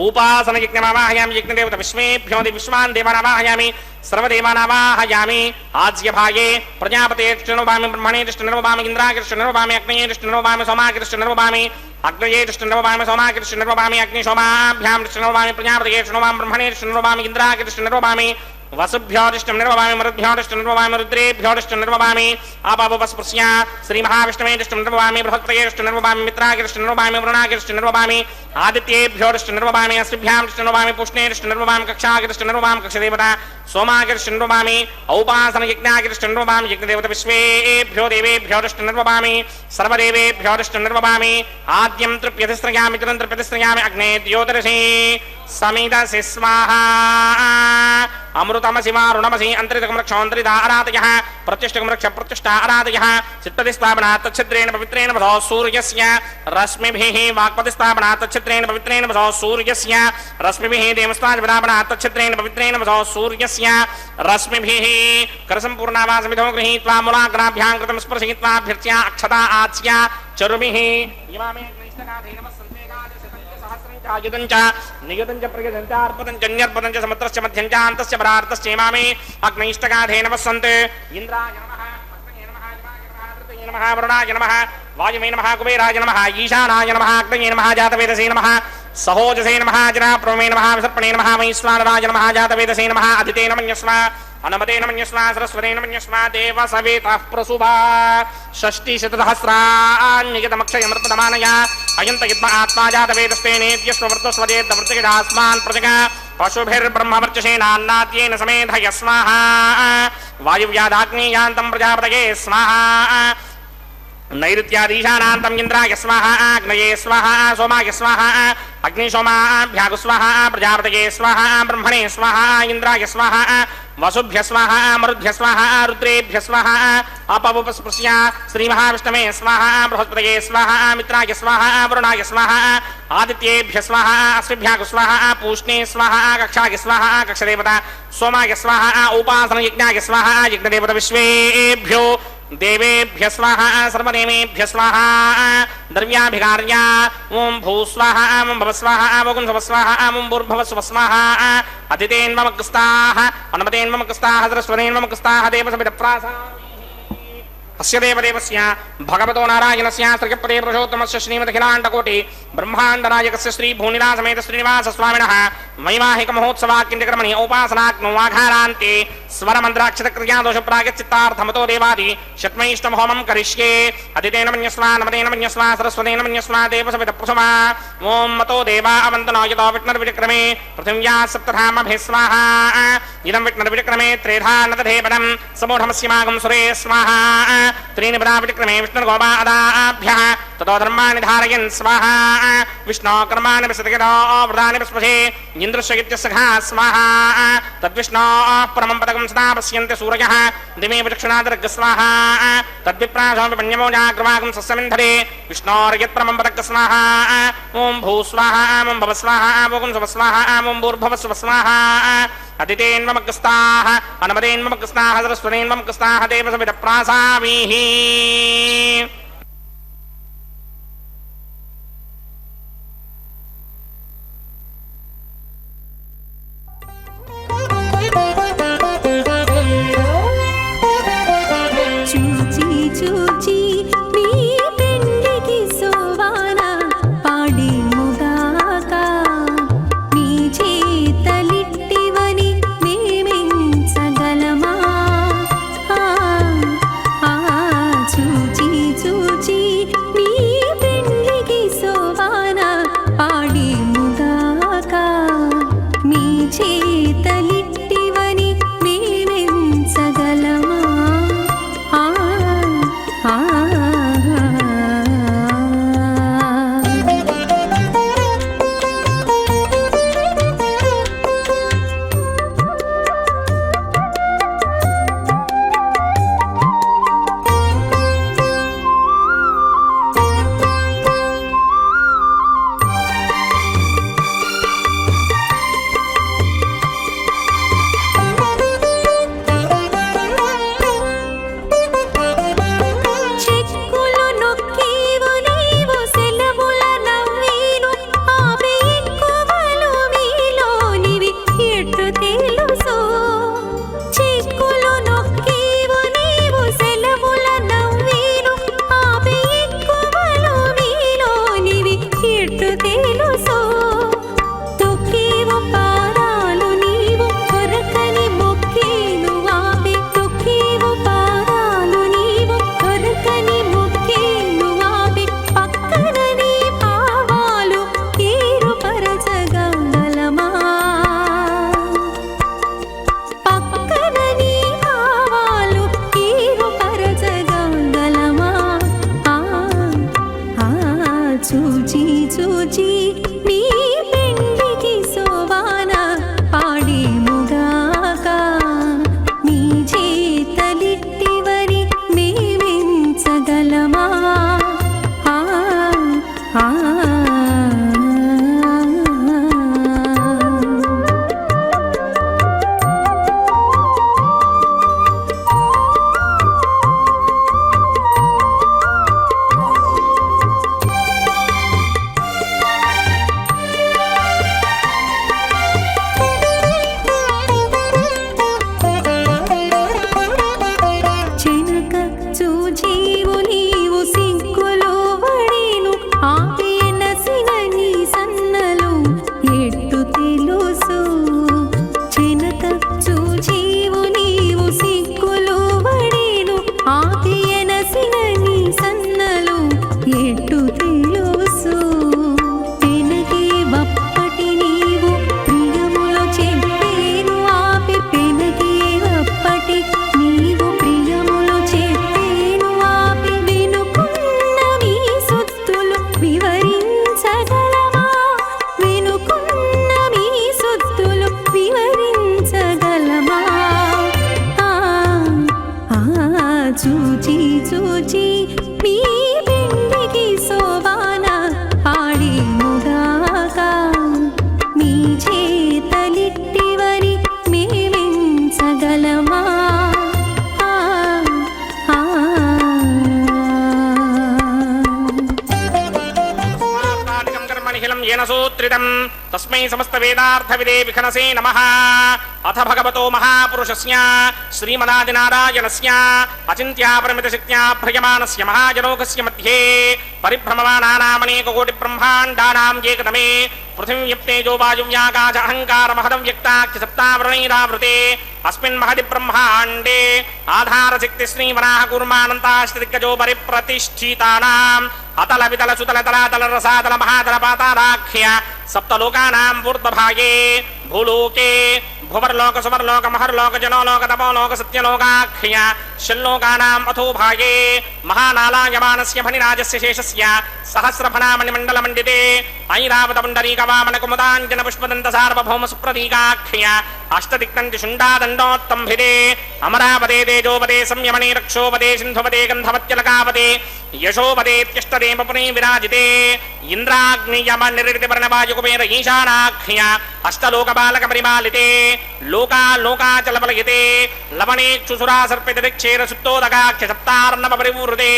ఉపాసన యజ్ఞమావాహయామి యజ్ఞదేవత విశ్వేభ్యో విశ్వాన్ దేవానావాహయామి సర్వదేవానావాహయామి ఆజ్యభాగే ప్రజాపతేష్టిర్నోభామి బ్రహ్మణేష్టిర్నోభామి ఇంద్రాకృష్టిర్నోభామి అగ్నేయష్టిర్నోభామి సోమాకృష్టిర్నోభామి అగ్నయేష్టిర్నోభామి సోమాకృష్టిర్నోభామి అగ్నిశోమాభ్యాం కృష్ణోభామి ప్రజాపతేష్టిర్నోభామి బ్రహ్మణేష్టిర్నోభామి ఇంద్రాకృష్టిర్నోభామి వసుభ్యోదిష్టం నిర్వభామి మరుద్భ్యోదిష్టం నిర్వభామి రుద్రేభ్యోదిష్టం నిర్వభామి ఆపాపస్పృశ్య శ్రీ మహావిష్ణువేదిష్టం నిర్వభామి బృహత్ప్రయేష్టం నిర్వభామి మిత్రాగిరిష్టం నిర్వభామి వృణాగిరిష్టం నిర్వభామి ఆదిత్యేభ్యోదిష్టం నిర్వభామి అశ్విభ్యాం ఇష్టం నిర్వభామి పుష్ణేరిష్టం నిర్వభామి కక్షాగిరిష్టం నిర్వభామి కక్షదేవత సోమాగిరిష్టం నిర్వభామి ఔపాసన యజ్ఞాగిరిష్టం నిర్వభామి యజ్ఞదేవత విశ్వేభ్యో దేవేభ్యోదిష్టం నిర్వభామి సర్వదేవేభ్యోదిష్టం నిర్వభామి ఆద్యం తృప్యతిస్రయామి చిరం తృప్యతిస్రయామి అగ్నే ద్యోతిరసి సమిదసి స్వాహా అమృతమసి వారుణమసి అంతరితకమృక్షోంతరిత ఆరాధయ ప్రత్యుష్టకమృక్ష ప్రత్యుష్ట ఆరాధయ చిత్పతిస్థాపనా తచ్ఛద్రేణ పవిత్రేణ వసో సూర్యస్య రశ్మిభిః వాక్పతిస్థాపనా తచ్ఛద్రేణ పవిత్రేణ వసో సూర్యస్య రశ్మిభిః దేవస్థాపనా తచ్ఛద్రేణ పవిత్రేణ వసో సూర్యస్య రశ్మిభిః కరసంపూర్ణావాసమిధో గృహీత్వా మూలాగ్రాభ్యాం కృతం స్పర్శయిత్వాభ్యర్చ్య అక్షతా ఆచ్య చరుమిః ఇమామే అగ్నిష్టకాధేన ఆయుధంచ నియుధంచ ప్రయుధంచ అర్పదంచ న్యర్పదంచ సముద్రస్య మధ్యంచ అంతస్య పరార్తస్య ఇమామే అగ్నిష్టకాధేన వసంతే ఇంద్రాయ నమః అగ్నయే నమః దివాయ నమః వరుణాయ నమః వాయువే నమః కుబేరాయ నమః ఈశానాయ నమః అగ్నయే నమః జాతవేదసే నమః సహోజసే నమః జనాప్రమే నమః విసర్పణే నమః వైశ్వానరాయ నమః జాతవేదసే నమః అదితేన మన్యస్మ అనమతేన మన్యస్మ సరస్వతేన మన్యస్మ దేవ సవేతః ప్రసుభా షష్టిశతసహస్రాన్నియతమక్షయమృతమానయ అయంత యద్మ ఆత్మా జాతవేదస్తేనేత్యస్వవర్తస్వజేద్దవృత్తికిదాస్మాన్ ప్రజగ పశుభిర్బ్రహ్మవర్చసేనాన్నాద్యేన సమేధయ స్వాహా వాయువ్యాదాగ్నేయాంతం ప్రజాపతయే స్వాహా నైరుత్యాదీశానాంతం ఇంద్రాయ స్వాహా అగ్నయే స్వాహా సోమాయ స్వాహా అగ్నిశోమాభ్యాగు స్వాహా ప్రజాపతయే స్వాహా బ్రహ్మణే స్వాహా ఇంద్రాయ స్వాహా వసుభ్య స్వాహా మరుద్భ్య స్వాహా రుద్రేభ్య స్వాహా అపవుపస్పృశ్య శ్రీ మహావిష్ణవే స్వాహా బృహస్పతయే స్వాహా మిత్రాయ స్వాహా వరుణాయ స్వాహా ఆదిత్యేభ్య స్వాహా అశ్విభ్యాగు స్వాహా పూష్ణే స్వాహా కక్షాయ స్వాహా కక్షదేవత సోమాయ స్వాహా ఉపాసన యజ్ఞాయ స్వాహా యజ్ఞదేవత విశ్వేభ్యో దేవేభ్య స్వాహా సర్వదేవేభ్య స్వాహా ద్రవ్యాభికార్య ఓం భూస్వాహా ఓం భవస్వాహా ఓం భవస్వాహా ఓం భూర్భవస్వస్వాహా అతిథేన్మమకస్తాః అనుమతేన్మమకస్తాః సరస్వతేన్మమకస్తాః దేవసమితప్రాసా అస్య దేవదేవస్య భగవతో నారాయణస్య శ్రీపదే పురుషోత్తమస్య శ్రీమదఖిలాండకోటి బ్రహ్మాండనాయకస్య శ్రీ భూనిలాసమేత శ్రీనివాస స్వామినః వైవాహిక మహోత్సవాక్కించకర్మణి ఔపాసనాగ్నో వాఘారాంతే స్వరమంత్రాక్షతక్రియాదోష ప్రాగచిత్తార్థమతో దేవాది శత్మైష్టం హోమం కరిష్యే అదితేన మన్యస్వ నమతేన మన్యస్వ సరస్వతేన మన్యస్వ దేవసమితప్రసమా ఓం మతో దేవా అవంతనో యతో విష్ణుర్విక్రమే పృథివ్యా సప్తధామభిः స్వాహా ఇదం విష్ణుర్విక్రమే త్రేధా నతధేపదం సమూఢమస్యమాగం సురే స్వాహా त्रीणि विक्रमे विष्णुर्गोपादाभ्यः ततो धर्माणि धारयन् स्वाहा विष्णो कर्माणि विसर्जयतो व्रतानि पुष्पसे इन्द्रस्य सखा स्वाहा तद्विष्णो परमं पदकं सदा पश्यन्ति सूरयः दिवे विचक्षणादर्ग स्वाहा तद्विप्राशोऽपि पण्यमो जाग्रवागं सस्यमिन्धरे विष्णोर्यत्परमं पदक स्वाहा ॐ भूस्वाहा ॐ भवस्वाहा ॐ स्वस्वाहा ॐ भूर्भवस्वस्वाहा अतिथेन्ममकस्ताः अनुमतेन्ममकस्ताः सरस्वतेन्ममकस्ताः देवसमितप्रासामीः చూచి చూచి నీ పెండికి సోవానా పాడి ముగాక నీ చేతలిట్టివని మేమెంచగలమా చూచి చూచి సమన్వితం తస్మై సమస్త వేదార్థ విదే విఖనసే నమః. అథ భగవతో మహాపురుషస్య శ్రీమదాదినారాయణస్య అచింత్యాపరిమిత శక్త్యా భ్రయమానస్య మహాజనోకస్య మధ్యే పరిభ్రమమానానామనేక కోటి బ్రహ్మాండానాం ఏకతమే పృథివ్యప్తేజో వాయువ్యాకాశ అహంకార మహదం వ్యక్తాఖ్య సప్తావరణైరావృతే అస్మిన్ మహది బ్రహ్మాండే ఆధారశక్తి శ్రీవరాహ కూర్మానంతాశ్రిదిగ్గజో పరిప్రతిష్ఠితానాం అతల వితల సుతల తలాతల రసాతల మహాతల పాతాళాఖ్య సప్తలోకానాం ఊర్ధ్వభాగే భూలోకే భువర్లోక సువర్లోక మహర్లోక జనోలోక తపోలోక సత్యలోకాఖ్య షల్లోకానాం అథోభాగే మహానాలాయమానస్య ఫణిరాజస్య శేషస్య సహస్రఫణామణిమండల మండితే ఐరావత పుండరీక వామన కుముదాంజన పుష్పదంత సార్వభౌమ సుప్రతీకాఖ్య అష్టదిక్తంతి శుండాదండోత్తంభిదే అమరావదే తేజోపదే సంయమనే రక్షోపదే సింధుపదే గంధవత్యలకాపదే యశోపదేత్యష్టదేవ పునే విరాజితే ఇంద్రాగ్నియమ నిరితి వర్ణవాయుకుబేర ఈశానాఖ్య అష్టలోకబాలక పరిమాలితే లోకాచలపలయతే లవణేక్షుసురా సర్పితదిక్షేర సుప్తోదకాఖ్య సప్తార్ణవ పరివృతే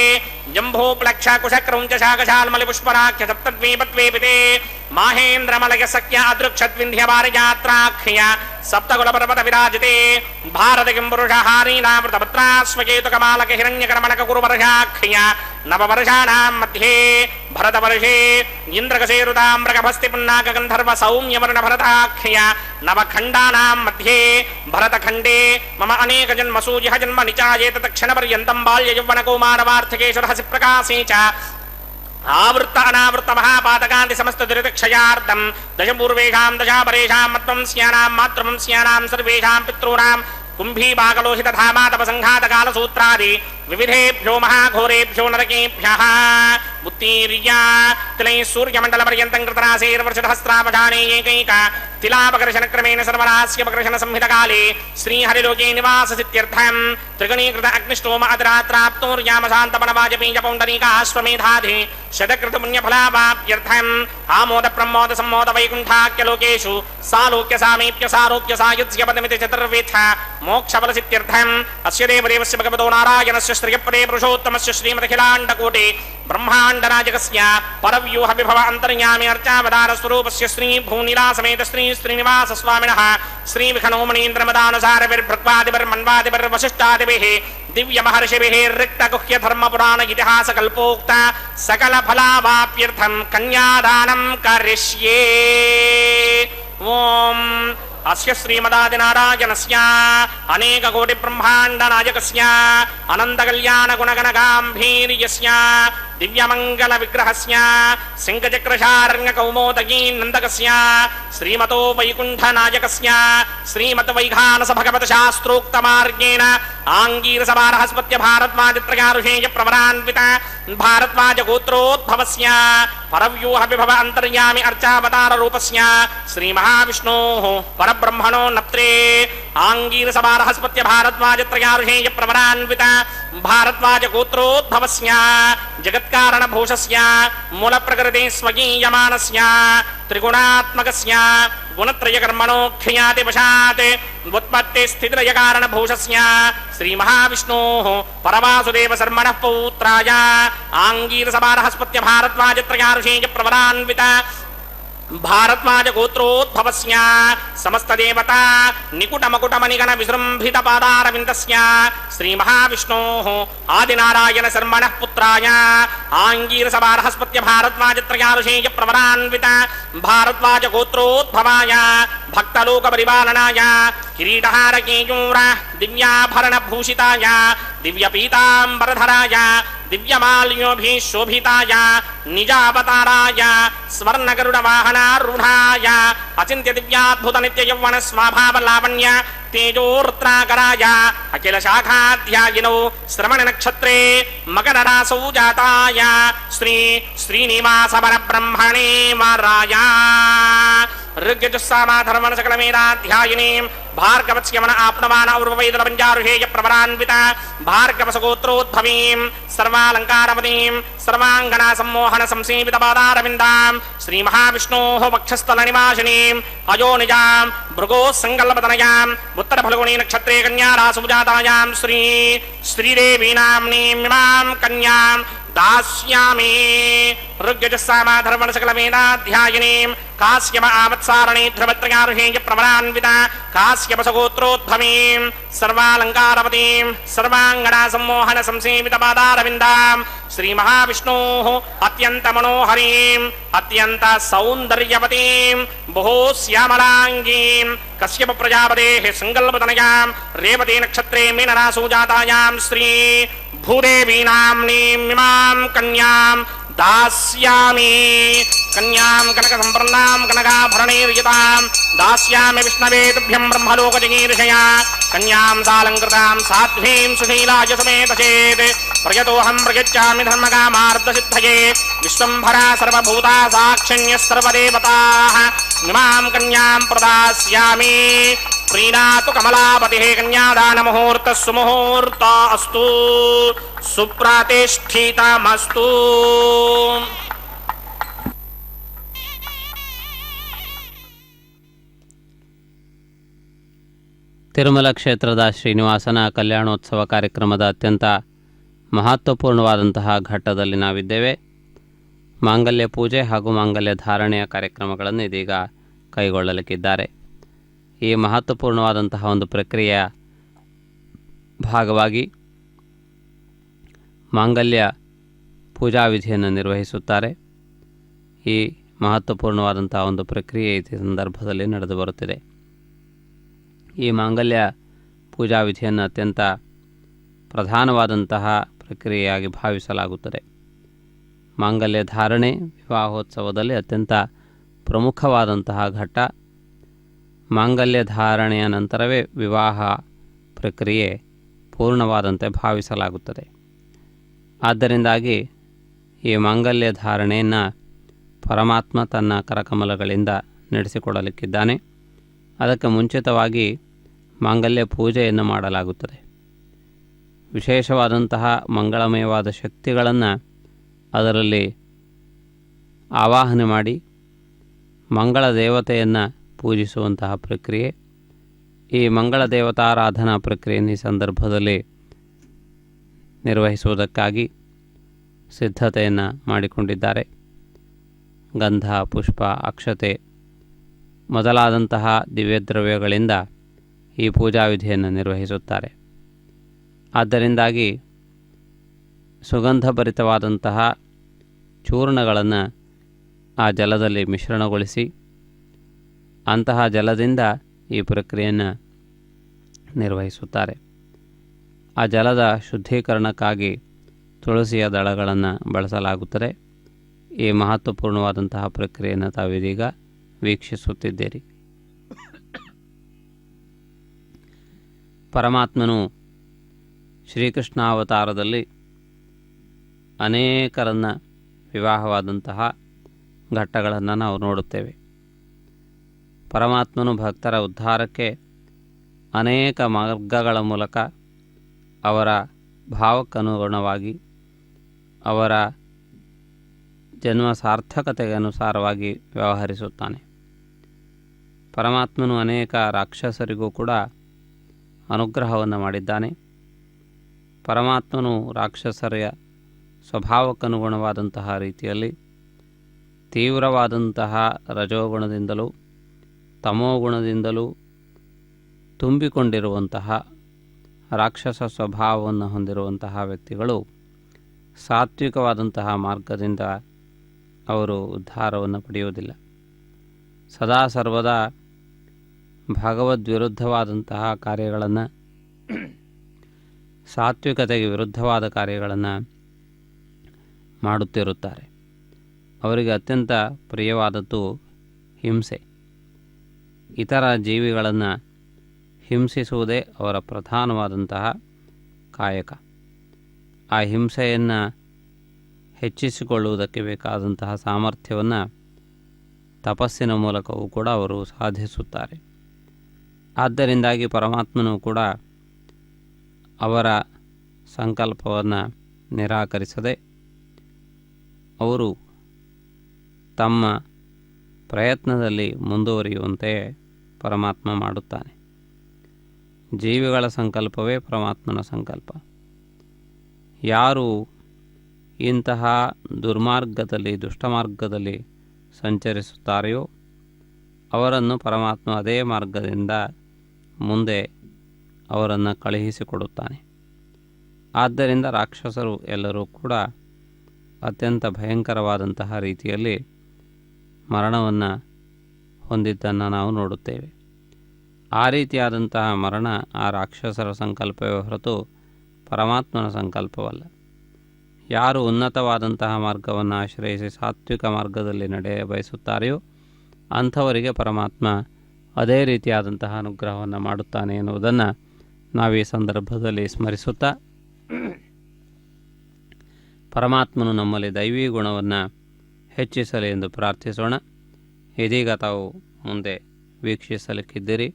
జంభోప్లక్ష కుశక్రౌంచ శాకశాల్మలి పుష్పరాఖ్య సప్తద్వీపద్వేపితే మాహేంద్రమలయ సఖ్య అదృక్షద్వింధ్యవారయాత్రాఖ్య సప్తగుణ పర్వత విరాజితే భారత కింపురుషహారీనామృతపత్రాస్వకేతుకమాలక హిరణ్యకర్మణక కురువర్షాఖ్య నవవర్షాణాం మధ్యే భరతవర్షే ఇంద్రకసేరుతామ్రకభస్తి పున్నాక గంధర్వ సౌమ్యవర్ణ భరతాఖ్య నవఖండానాం మధ్యే భరతఖండే మమ అనేక జన్మసూ ఇహ జన్మ నిచాయేత తక్షణ పర్యంతం బాల్య యౌవన కౌమారవార్థకేశు రహసి ప్రకాశే చ ఆవృత్త అనావృత్త మహాపాతకాంతి సమస్త దురితక్షయార్థం దశపూర్వేషాం దశాపరేషాం మత్వంస్యానాం మాతృవంస్యానాం సర్వేషాం పితॄణాం కుంభీపాకలోహిత ధామాతప సంఘాత కాల సూత్రాది వివిధేభ్యో మహాఘోరేభ్యో నరకేభ్యః ఉత్తీర్య తిలై సూర్యమండల పర్యంతం కృతరాశైర్వర్షధస్త్రావధానే ఏకైక తిలాపకర్షణ క్రమేణ సర్వరాస్యపకర్షణ సంహితకాలే శ్రీహరిలోకే నివాససిత్యర్థం త్రిగణీకృత అగ్నిష్టోమ అతిరాత్రాప్తోర్యామశాంతపణ వాజపేయ పౌండరీకాశ్వమేధాధి శతకృత పుణ్యఫలావాప్యర్థం ఆమోద ప్రమోద సమ్మోద వైకుంఠాఖ్యలోకేషు సాలోక్య సామీప్య సారోక్య సాయుధ్య పదమితి చతుర్వేథ మోక్షఫలసిత్యర్థం అస్య దేవదేవస్య భగవతో నారాయణస్య శ్రియపదే పురుషోత్తమస్య శ్రీమదఖిలాండకోటి బ్రహ్మాండరాజకస్య పరవ్యూహ విభవ అంతర్యామి అర్చావతార స్వరూపస్య శ్రీ భూనిలాసమేత శ్రీ శ్రీనివాస స్వామినః శ్రీ విఖనోమణీంద్రమదానుసారవిర్భృక్వాదిభిర్మన్వాదిభిర్వశిష్టాదిభిః దివ్య మహర్షిభిః రిక్తగుహ్య ధర్మ పురాణ ఇతిహాస కల్పోక్త సకల ఫలావాప్యర్థం కన్యాదానం కరిష్యే. ఓం అస్య శ్రీమదాదినారాయణస్య అనేక కోటి బ్రహ్మాండ నాయకస్య అనంత కళ్యాణ గుణగణ గాంభీర్యస్య దివ్యమంగళ విగ్రహస్య శంఖచక్రశారణ్య కౌమోదగీ నందకస్య శ్రీమతో వైకుంఠ నాయకస్య శ్రీమత వైఖానస భగవత శాస్త్రోక్త మార్గేణ ఆంగీరస బారహస్పత్య భారద్వాజత్రయారుషేయ ప్రవరాన్విత భారద్వాజ గోత్రోద్భవస్య పరవ్యూహ విభవ అంతర్యామి అర్చావతార రూపస్య శ్రీ మహావిష్ణోః పరబ్రహ్మణో నప్త్రే ఆంగీరస బారహస్పత్య భారద్వాజత్రయారుషేయ ప్రవరాన్విత భారద్వాజ గోత్రోద్భవస్య జగత్కారణ భూషస్య మూల ప్రకృతి స్వగీయమానస్య త్రిగుణాత్మకస్య గుణత్రయ కర్మణో ఖ్యాతి వశాత్ ఉత్పత్తి స్థితిలయ కారణ భూషస్య శ్రీ మహావిష్ణోః పరవాసుదేవ శర్మణః పౌత్రాయ ఆంగీరస బారహస్పత్య భారద్వాజత్రయారుషేయ ప్రవరాన్విత భారద్వాజ గోత్రోద్భవస్య సమస్త దేవతా నికుటమకుటమనిగణ విజృంభిత పాదారవిందస్య శ్రీ మహావిష్ణోః ఆదినారాయణ శర్మణః పుత్రాయ ఆంగీరస బారహస్పత్య భారద్వాజత్రయారుషేయ ప్రవరాన్విత భారద్వాజ గోత్రోద్భవాయ భక్తలోక పరిపాలనాయ కిరీటహార కేయూర దివ్యాభరణ భూషితాయ దివ్య పీతాంబరధరాయ దివ్యమాల్యోభిః శోభితాయ నిజావతారాయ స్వర్ణగరుడ వాహనారూఢాయ అచింత్య దివ్యాద్భుత నిత్య యౌవన స్వభావ లావణ్య తేజోర్త్రాకరాయ అఖిల శాఖాధ్యాయినౌ శ్రవణ నక్షత్రే మకర రాసౌ జాతాయ శ్రీ శ్రీనివాస పరబ్రహ్మణే వరాయ ఋగ్యజుస్సామాధర్మణ సకల మేధాధ్యాయినీం భార్గవస్యమన ఆప్నవాన ఉర్వవైదల పంచారుషేయ ప్రవరాన్విత భార్గవసగోత్రోద్భవీం సర్వాలంకారవతీం సర్వాంగనా సమ్మోహన సంసేవిత పాదారవిందాం శ్రీ మహావిష్ణోః వక్షస్థల నివాసినీం అయోనిజాం భృగోః సంకల్పతనయాం ఉత్తర ఫల్గుణీ నక్షత్రే కన్యా రాసుజాతాయాం శ్రీ శ్రీదేవీ నామ్నీం ఇమాం కన్యాం दास्यामि ऋग्यजुस्सामाधर्वण सकलवेदाध्यायिनीं काश्यप आवत्सारणी ध्रुवत्रयारुहेय प्रवरान्विता काश्यपसगोत्रोद्भवीं सर्वालङ्कारवतीं सर्वाङ्गना सम्मोहन संसेवितपादारविन्दां श्रीमहाविष्णोः अत्यन्तमनोहरीं अत्यन्त सौन्दर्यवतीं बहु श्यामलाङ्गीं कश्यप प्रजापतेः सङ्कल्पतनयां रेवती नक्षत्रे मीनरासौ जातायां श्री भूदेवी नाम्नीमिमां कन्यां दास्यामि कन्यां कनकसम्पन्नां कनकाभरणैर्युतां दास्यामि विष्णवे तुभ्यं ब्रह्मलोकजगीर्षया कन्यां सालङ्कृतां साध्वीं सुशीलाय समेतचेत् प्रयतोऽहं प्रयच्छामि धर्मकामार्थसिद्धये विश्वम्भरा सर्वभूता साक्षिण्यः सर्वदेवताः इमां कन्यां प्रदास्यामि प्रीणातु कमलापतिः कन्यादानमुहूर्तः सुमुहूर्त अस्तु सुप्रतिष्ठितमस्तु। ತಿರುಮಲ ಕ್ಷೇತ್ರದ ಶ್ರೀನಿವಾಸನ ಕಲ್ಯಾಣೋತ್ಸವ ಕಾರ್ಯಕ್ರಮದ ಅತ್ಯಂತ ಮಹತ್ವಪೂರ್ಣವಾದಂತಹ ಘಟ್ಟದಲ್ಲಿ ನಾವಿದ್ದೇವೆ. ಮಾಂಗಲ್ಯ ಪೂಜೆ ಹಾಗೂ ಮಾಂಗಲ್ಯ ಧಾರಣೆಯ ಕಾರ್ಯಕ್ರಮಗಳನ್ನು ಇದೀಗ ಕೈಗೊಳ್ಳಲಿಕ್ಕಿದ್ದಾರೆ. ಈ ಮಹತ್ವಪೂರ್ಣವಾದಂತಹ ಒಂದು ಪ್ರಕ್ರಿಯೆಯ ಭಾಗವಾಗಿ ಮಾಂಗಲ್ಯ ಪೂಜಾ ವಿಧಿಯನ್ನು ನಿರ್ವಹಿಸುತ್ತಾರೆ. ಈ ಮಹತ್ವಪೂರ್ಣವಾದಂತಹ ಒಂದು ಪ್ರಕ್ರಿಯೆ ಈ ಸಂದರ್ಭದಲ್ಲಿ ನಡೆದು ಬರುತ್ತಿದೆ. ಈ ಮಾಂಗಲ್ಯ ಪೂಜಾ ವಿಧಿಯನ್ನು ಅತ್ಯಂತ ಪ್ರಧಾನವಾದಂತಹ ಪ್ರಕ್ರಿಯೆಯಾಗಿ ಭಾವಿಸಲಾಗುತ್ತದೆ. ಮಾಂಗಲ್ಯ ಧಾರಣೆ ವಿವಾಹೋತ್ಸವದಲ್ಲಿ ಅತ್ಯಂತ ಪ್ರಮುಖವಾದಂತಹ ಘಟ್ಟ. ಮಾಂಗಲ್ಯ ಧಾರಣೆಯ ನಂತರವೇ ವಿವಾಹ ಪ್ರಕ್ರಿಯೆ ಪೂರ್ಣವಾದಂತೆ ಭಾವಿಸಲಾಗುತ್ತದೆ. ಆದ್ದರಿಂದಾಗಿ ಈ ಮಾಂಗಲ್ಯ ಧಾರಣೆಯನ್ನು ಪರಮಾತ್ಮ ತನ್ನ ಕರಕಮಲಗಳಿಂದ ನಡೆಸಿಕೊಡಲಿಕ್ಕಿದ್ದಾನೆ. ಅದಕ್ಕೆ ಮುಂಚಿತವಾಗಿ ಮಾಂಗಲ್ಯ ಪೂಜೆಯನ್ನು ಮಾಡಲಾಗುತ್ತದೆ. ವಿಶೇಷವಾದಂತಹ ಮಂಗಳಮಯವಾದ ಶಕ್ತಿಗಳನ್ನು ಅದರಲ್ಲಿ ಆವಾಹನೆ ಮಾಡಿ ಮಂಗಳ ದೇವತೆಯನ್ನು ಪೂಜಿಸುವಂತಹ ಪ್ರಕ್ರಿಯೆ. ಈ ಮಂಗಳ ದೇವತಾರಾಧನಾ ಪ್ರಕ್ರಿಯೆಯನ್ನು ಈ ಸಂದರ್ಭದಲ್ಲಿ ನಿರ್ವಹಿಸುವುದಕ್ಕಾಗಿ ಸಿದ್ಧತೆಯನ್ನು ಮಾಡಿಕೊಂಡಿದ್ದಾರೆ. ಗಂಧ, ಪುಷ್ಪ, ಅಕ್ಷತೆ ಮೊದಲಾದಂತಹ ದಿವ್ಯದ್ರವ್ಯಗಳಿಂದ ಈ ಪೂಜಾ ವಿಧಿಯನ್ನು ನಿರ್ವಹಿಸುತ್ತಾರೆ. ಆದ್ದರಿಂದಾಗಿ ಸುಗಂಧಭರಿತವಾದಂತಹ ಚೂರ್ಣಗಳನ್ನು ಆ ಜಲದಲ್ಲಿ ಮಿಶ್ರಣಗೊಳಿಸಿ ಅಂತಹ ಜಲದಿಂದ ಈ ಪ್ರಕ್ರಿಯೆಯನ್ನು ನಿರ್ವಹಿಸುತ್ತಾರೆ. ಆ ಜಲದ ಶುದ್ಧೀಕರಣಕ್ಕಾಗಿ ತುಳಸಿಯ ದಳಗಳನ್ನು ಬಳಸಲಾಗುತ್ತದೆ. ಈ ಮಹತ್ವಪೂರ್ಣವಾದಂತಹ ಪ್ರಕ್ರಿಯೆಯನ್ನು ತಾವಿದೀಗ ವೀಕ್ಷಿಸುತ್ತಿದ್ದೀರಿ. ಪರಮಾತ್ಮನು ಶ್ರೀಕೃಷ್ಣಾವತಾರದಲ್ಲಿ ಅನೇಕರನ್ನು ವಿವಾಹವಾದಂತಹ ಘಟ್ಟಗಳನ್ನು ನಾವು ನೋಡುತ್ತೇವೆ. ಪರಮಾತ್ಮನು ಭಕ್ತರ ಉದ್ಧಾರಕ್ಕೆ ಅನೇಕ ಮಾರ್ಗಗಳ ಮೂಲಕ ಅವರ ಭಾವಕ್ಕನುಗುಣವಾಗಿ ಅವರ ಜನ್ಮ ಸಾರ್ಥಕತೆಗೆ ಅನುಸಾರವಾಗಿ ವ್ಯವಹರಿಸುತ್ತಾನೆ. ಪರಮಾತ್ಮನು ಅನೇಕ ರಾಕ್ಷಸರಿಗೂ ಕೂಡ ಅನುಗ್ರಹವನ್ನು ಮಾಡಿದ್ದಾನೆ. ಪರಮಾತ್ಮನು ರಾಕ್ಷಸರ ಸ್ವಭಾವಕ್ಕನುಗುಣವಾದಂತಹ ರೀತಿಯಲ್ಲಿ ತೀವ್ರವಾದಂತಹ ರಜೋಗುಣದಿಂದಲೂ ತಮೋಗುಣದಿಂದಲೂ ತುಂಬಿಕೊಂಡಿರುವಂತಹ ರಾಕ್ಷಸ ಸ್ವಭಾವವನ್ನು ಹೊಂದಿರುವಂತಹ ವ್ಯಕ್ತಿಗಳು ಸಾತ್ವಿಕವಾದಂತಹ ಮಾರ್ಗದಿಂದ ಅವರು ಉದ್ಧಾರವನ್ನು ಪಡೆಯುವುದಿಲ್ಲ. ಸದಾ ಸರ್ವದಾ ಭಗವದ್ವಿರುದ್ಧವಾದಂತಹ ಕಾರ್ಯಗಳನ್ನು, ಸಾತ್ವಿಕತೆಗೆ ವಿರುದ್ಧವಾದ ಕಾರ್ಯಗಳನ್ನು ಮಾಡುತ್ತಿರುತ್ತಾರೆ. ಅವರಿಗೆ ಅತ್ಯಂತ ಪ್ರಿಯವಾದದ್ದು ಹಿಂಸೆ. ಇತರ ಜೀವಿಗಳನ್ನು ಹಿಂಸಿಸುವುದೇ ಅವರ ಪ್ರಧಾನವಾದಂತಹ ಕಾಯಕ. ಆ ಹಿಂಸೆಯನ್ನು ಹೆಚ್ಚಿಸಿಕೊಳ್ಳುವುದಕ್ಕೆ ಬೇಕಾದಂತಹ ಸಾಮರ್ಥ್ಯವನ್ನು ತಪಸ್ಸಿನ ಮೂಲಕವೂ ಕೂಡ ಅವರು ಸಾಧಿಸುತ್ತಾರೆ. ಆದ್ದರಿಂದಾಗಿ ಪರಮಾತ್ಮನು ಕೂಡ ಅವರ ಸಂಕಲ್ಪವನ್ನು ನಿರಾಕರಿಸದೆ ಅವರು ತಮ್ಮ ಪ್ರಯತ್ನದಲ್ಲಿ ಮುಂದುವರಿಯುವಂತೆ ಪರಮಾತ್ಮ ಮಾಡುತ್ತಾನೆ. ಜೀವಿಗಳ ಸಂಕಲ್ಪವೇ ಪರಮಾತ್ಮನ ಸಂಕಲ್ಪ. ಯಾರು ಇಂತಹ ದುರ್ಮಾರ್ಗದಲ್ಲಿ ದುಷ್ಟಮಾರ್ಗದಲ್ಲಿ ಸಂಚರಿಸುತ್ತಾರೆಯೋ ಅವರನ್ನು ಪರಮಾತ್ಮ ಅದೇ ಮಾರ್ಗದಿಂದ ಮುಂದೆ ಅವರನ್ನು ಕಳುಹಿಸಿಕೊಡುತ್ತಾನೆ. ಆದ್ದರಿಂದ ರಾಕ್ಷಸರು ಎಲ್ಲರೂ ಕೂಡ ಅತ್ಯಂತ ಭಯಂಕರವಾದಂತಹ ರೀತಿಯಲ್ಲಿ ಮರಣವನ್ನು ಹೊಂದಿದ್ದನ್ನು ನಾವು ನೋಡುತ್ತೇವೆ. ಆ ರೀತಿಯಾದಂತಹ ಮರಣ ಆ ರಾಕ್ಷಸರ ಸಂಕಲ್ಪವೇ ಹೊರತು ಪರಮಾತ್ಮನ ಸಂಕಲ್ಪವಲ್ಲ. ಯಾರು ಉನ್ನತವಾದಂತಹ ಮಾರ್ಗವನ್ನು ಆಶ್ರಯಿಸಿ ಸಾತ್ವಿಕ ಮಾರ್ಗದಲ್ಲಿ ನಡೆಯ ಬಯಸುತ್ತಾರೆಯೋ ಅಂಥವರಿಗೆ ಪರಮಾತ್ಮ ಅದೇ ರೀತಿಯಾದಂತಹ ಅನುಗ್ರಹವನ್ನು ಮಾಡುತ್ತಾನೆ ಎನ್ನುವುದನ್ನು ನಾವು ಈ ಸಂದರ್ಭದಲ್ಲಿ ಸ್ಮರಿಸುತ್ತಾ ಪರಮಾತ್ಮನು ನಮ್ಮಲ್ಲಿ ದೈವೀ ಗುಣವನ್ನು ಹೆಚ್ಚಿಸಲಿ ಎಂದು ಪ್ರಾರ್ಥಿಸೋಣ. ಇದೀಗ ತಾವು ಮುಂದೆ ವೀಕ್ಷಿಸಲಿಕ್ಕಿದ್ದೀರಿ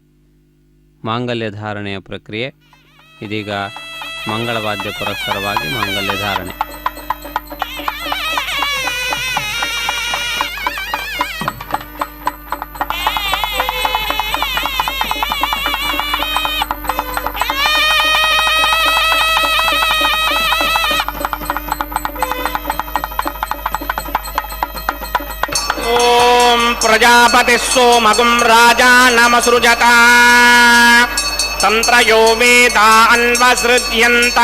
ಮಾಂಗಲ್ಯ ಧಾರಣೆಯ ಪ್ರಕ್ರಿಯೆ. ಇದೀಗ ಮಂಗಳವಾದ್ಯ ಪುರಸ್ಸರವಾಗಿ ಮಾಂಗಲ್ಯ ಧಾರಣೆ. प्रजापतिः सोमगुं राजानमसृजत तन्त्रयो वेदा अन्वसृज्यन्त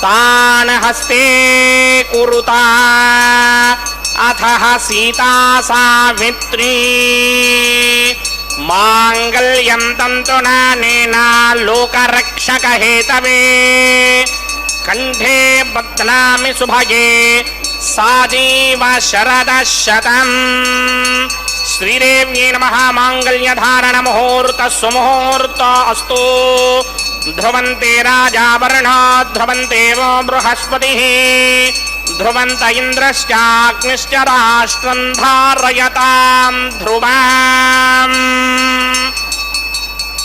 तान् हस्ते कुरुता अथः सीता सावित्री माङ्गल्यं तन्तुनानेन लोकरक्षकहेतवे कण्ठे बध्नामि सुभगे साजीव शरदः शतम्. श्रीदेव्यै नमः. माङ्गल्यधारण मुहूर्त सुमुहूर्त अस्तु. ध्रुवन्ते राजावरुणा ध्रुवन्ते वो बृहस्पतिः ध्रुवन्त इन्द्रश्चाग्निश्च राष्ट्रं धारयतां ध्रुवम्.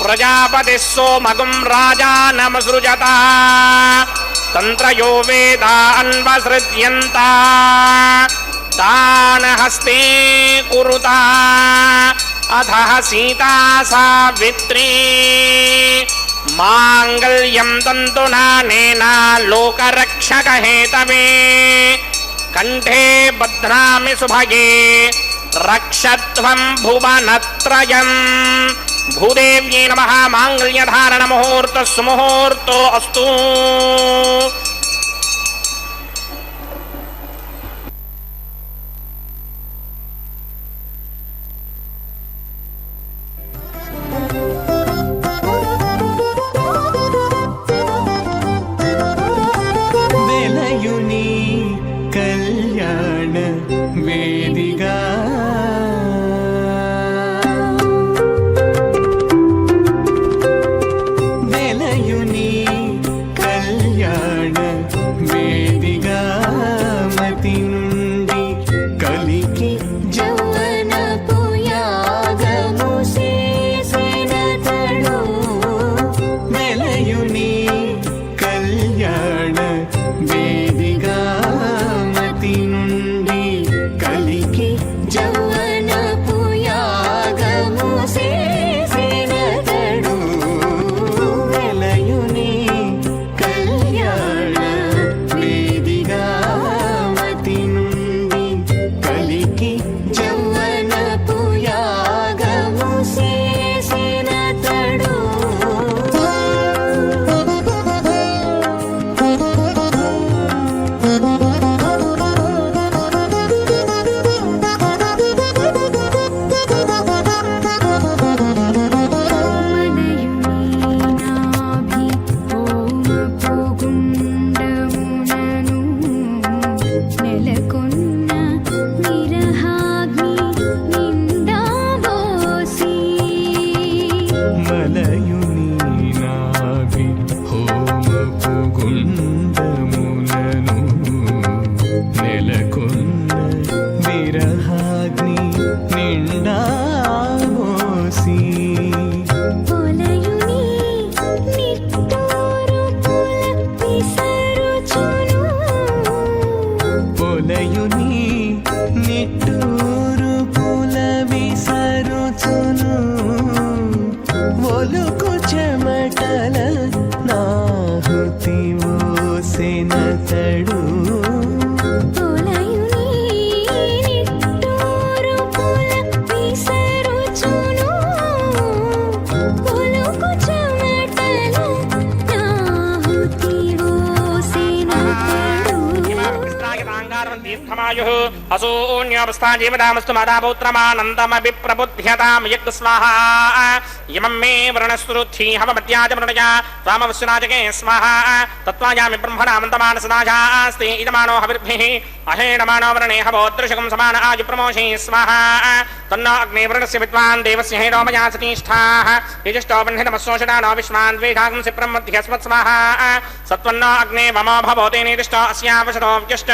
प्रजापतिः सोमगुं राजानमसृजत तन्त्रयो वेदा अन्वसृज्यन्त तान् हस्ते कुरुता अथः सीता सावित्री माङ्गल्यं तन्तुनानेन लोकरक्षकहेतवे कण्ठे बध्नामि सुभगे रक्षध्वं भुवनत्रयम्. भूदेव्यै नमः. माङ्गल्यधारण मुहूर्त सुमुहूर्तो अस्तु. वेलयुनी कल्याण वेदिका वेलयुनी कल्याण అసూన్యోపస్థా జీవదామస్తు మదాపౌత్రమానందమభిప్రబుధ్యతాం యగ్ స్వాహా ఇమం మే వృణస్తురుద్ధి హవమత్యాజమృణయ రామవస్సునాజకే స్వాహా తత్వాయామి బ్రహ్మణామంతమానసదాజాస్తి ఇదమానో హవిర్భిః అహేణమానో వృణే హవోదృశకం సమాన ఆజు ప్రమోషి స్వాహా తన్నో అగ్నే వృణస్య విద్వాన్ దేవస్య హేరోమయాసతిష్ఠాః యజిష్టో బన్హితమస్సోషణానో విశ్వాన్ ద్వేషాగం సిప్రం మధ్యస్మత్ స్వాహా సత్వన్నో అగ్నే వమో భవోతే నిర్దిష్టో అస్యావశతో వ్యష్ట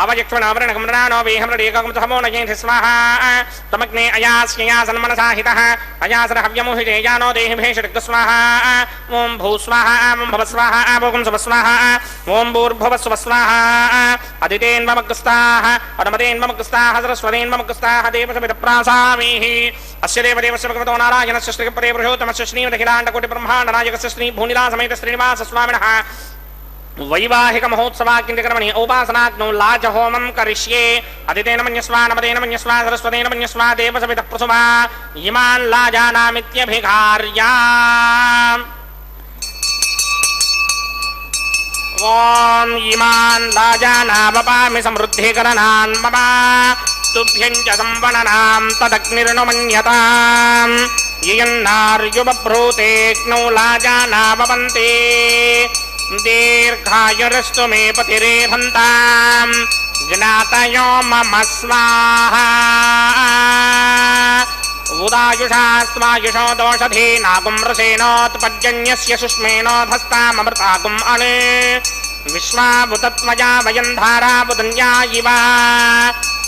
అవయక్ష్మణ వృణకం రణానో వేహమృడేకం సహమో నయేధి స్వాహా తమగ్నే అయాస్యయాసన్మనసాహితః అయాసర హవ్యముహిజేయానో దేహి భేషడిక్ స్వాహా ఓం భూ స్వాహా ఓం భవ స్వాహా ఓం శుభ స్వాహా ఓం భూర్భువ శుభ స్వాహా అదితేన్వమగ్స్తాః అదమతేన్వమగ్స్తాః సరస్వతేన్వమగ్స్తాః దేవసమిత ప్రాసామీః అస్య దేవదేవస్య భగవతో నారాయణస్య శ్రీపదే పురుషోత్తమస్య శ్రీమదఖిలాండకోటి బ్రహ్మాండ నాయకస్య శ్రీ భూనిలాసమేత శ్రీనివాస స్వామినః వైవాహిక మహోత్సవాకింకర్మణి ఉపాసనాగ్నౌ లాజహోమం కరిష్యే అదితేన మన్యస్వా నమతేన మన్యస్వా సరస్వతేన మన్యస్వా దేవసమిత ప్రసుమా ఇమాన్ లాజానామిత్యభిఘార్యా ఓం ఇమాన్ లాజానావపామి సమృద్ధికరణాన్ మమ తుభ్యం చ సంవననాం తదగ్నిర్నుమన్యతాం యయన్నార్యుబభ్రూతేగ్నౌ లాజానావపంతే దీర్ఘాయురస్తు మే పతిరేభంతాం జ్ఞాతయో మమ స్వాహా ఉదాయుషాస్మాయుషో దోషధీనాగుం రసేనోత్పర్జన్యస్య సుష్మేనోధస్తామృతాగుం అణే విశ్వాభుతత్వయా వయం ధారాబుధన్యా ఇవ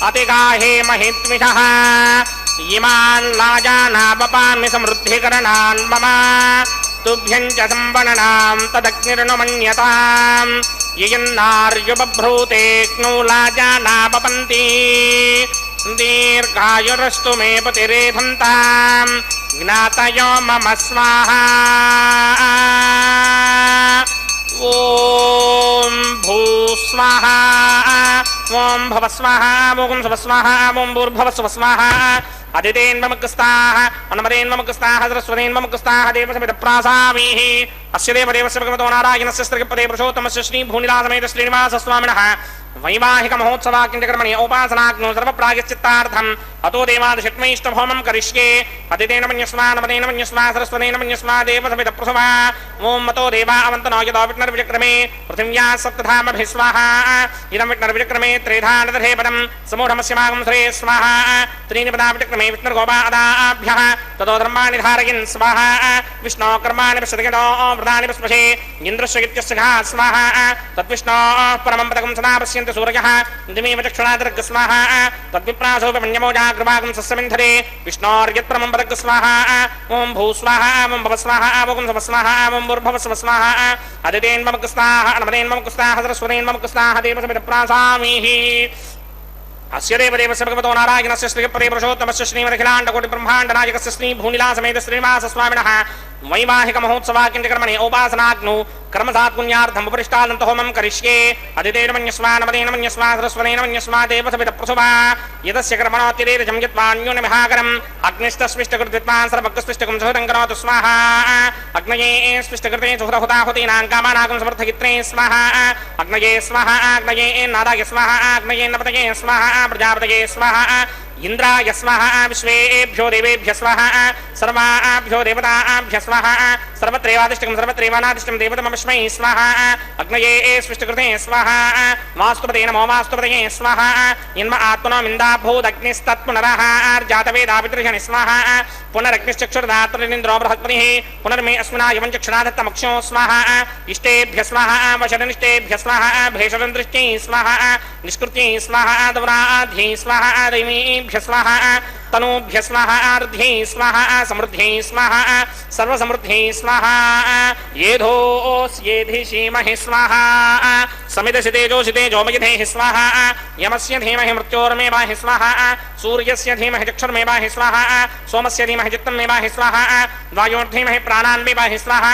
అతిగాహే మహిత్విషః ఇమాన్ లాజానావపామి సమృద్ధికరణాన్ మమ తుభ్యం చ సంవననాం తదగ్నిర్నుమన్యతాం యయన్నార్యుబభ్రూతేగ్నౌ లాజానావపంతి దీర్ఘాయురస్తు మే పతిరేధంతాం జ్ఞాతయో మమ స్వాహా ఓం భూ స్వాహా ఓం భవ స్వాహా ఓం శుభ స్వాహా ఓం భూర్భువ శుభ స్వాహా అదితేన్వమగ్స్తాః అనమతేన్వమగ్స్తాః సరస్వతేన్వమగ్స్తాః దేవసమిత ప్రాసామీః అస్య దేవదేవస్య భగవతో నారాయణస్య శ్రీపదే పురుషోత్తమస్య శ్రీ భూనిలాసమేత శ్రీనివాస స్వామినః వైవాహిక మహోత్సవాకింకర్మణి ఉపాసనాగ్నౌ సర్వప్రాయశ్చిత్తార్థం అతో దేవాదిషట్మైష్టభోమం కరిష్యే అదితేన మన్యస్వా నమతేన మన్యస్వా సరస్వతేన మన్యస్వా దేవసమిత ప్రసుమా ఓం మతో దేవా అవంతనో యదో విష్ణుర్విచక్రమే పృథివ్యా సప్తధామభిः స్వాహా ఇదం విష్ణుర్విచక్రమే త్రేధానదధే పదం సమూఢమస్యమాగం శ్రే స్వాహా త్రీణి పదా విచక్రమే విష్ణుర్గోపాదాభ్యः తతో ధర్మాణి ధారయన్ స్వాహా విష్ణో కర్మాణి పశ్యతిగతో వృధాని పుష్పశే ఇంద్రస్య ఇత్యస్య స్వాహా తద్విష్ణో పరమం పదకం సదా పశ్యంతి సూర్యః దిమేవ చక్షుణాదర్గ స్వాహా తద్విప్రాసోపమన్యమోజాగ్రవాగం సస్యమింధరే విష్ణోర్యత్పరమం పదగ స్వాహా ఓం భూ స్వాహా ఓం భవ స్వాహా ఓం శుభ స్వాహా ఓం భూర్భువ శుభ స్వాహా అదితేన్వమగ్స్తాః అనమతేన్వమగ్స్తాః సరస్వతేన్వమగ్స్తాః దేవసమిత ప్రాసామీః అస్య దేవదేవస్య భగవతో నారాయణస్య శ్రీపదే పురుషోత్తమస్య శ్రీమదఖిలాండకోటి బ్రహ్మాండ నాయకస్య శ్రీ భూనిలాసమేత శ్రీనివాస స్వామినః వైవాహిక మహోత్సవాకింకర్మణి ఉపాసనాగ్నౌ కర్మసాత్పుణ్యార్థం ఉపరిష్టానంత హోమం కరిష్యే అదితేన మన్యస్వా నమతేన మన్యస్వా సరస్వతేన మన్యస్వా దేవసమిత ప్రసుమా యదస్య కర్మణోత్తిరేజం యత్వాన్యోన్యమిహాకరం అగ్నిష్టస్మిష్టకృత్వాన్ సర్వగ్స్మిష్టకం సుహృదం కరోతు స్వాహా అగ్నయే స్మిష్టకృతే సుహృదహుతాహుతీనాం కామానాగం సమర్థగిత్రే స్వాహా అగ్నయే స్వాహా అగ్నయే నారాయ స్వాహా అగ్నయే నపతయే స్వాహా ప్రజాపతయే స్వాహా ఇంద్రాయ స్వాహా విశ్వేభ్యో దేవేభ్య స్వాహా సర్వాభ్యో దేవతాభ్య స్వాహా సర్వత్రేవాదిష్టకం సర్వత్రేవానాదిష్టం దేవతమస్మై స్వాహా అగ్నయే స్పృష్టకృతే స్వాహా వాస్తుపతే నమో వాస్తుపతయే స్వాహా ఇన్మ ఆత్మనో మిందాభూదగ్నిస్తత్పునరార్జాతవేదాపితృషణి స్వాహా పునరగ్నిశ్చక్షుర్దాత్రనింద్రో బృహస్పతిః పునర్మే అస్మినాయవం చక్షురాదత్తమక్షో స్వాహా ఇష్టేభ్య స్వాహా వశనిష్టేభ్య స్వాహా భేషరందృష్ట్యై స్వాహా నిష్కృత్యై స్వాహా దౌరాధ్యై స్వాహా దైవీభ్య స్వాహా తనూభ్య స్వాహా ఆర్ధ్యై స్వాహా సమృద్ధ్యై స్వాహా సర్వసమృద్ధ్యై స్వాహా ఏధోస్యేధిషీమహి స్వాహా సమిదశితేజోషితేజోమయధేః స్వాహా యమస్య ధీమహి మృత్యోర్మేవాహి స్వాహా సూర్యస్య ధీమహి చక్షుర్మేవాహి స్వాహా సోమస్య ధీమహి చిత్తమేవాహి స్వాహా వాయోర్ధీమహి ప్రాణాన్మేవాహి స్వాహా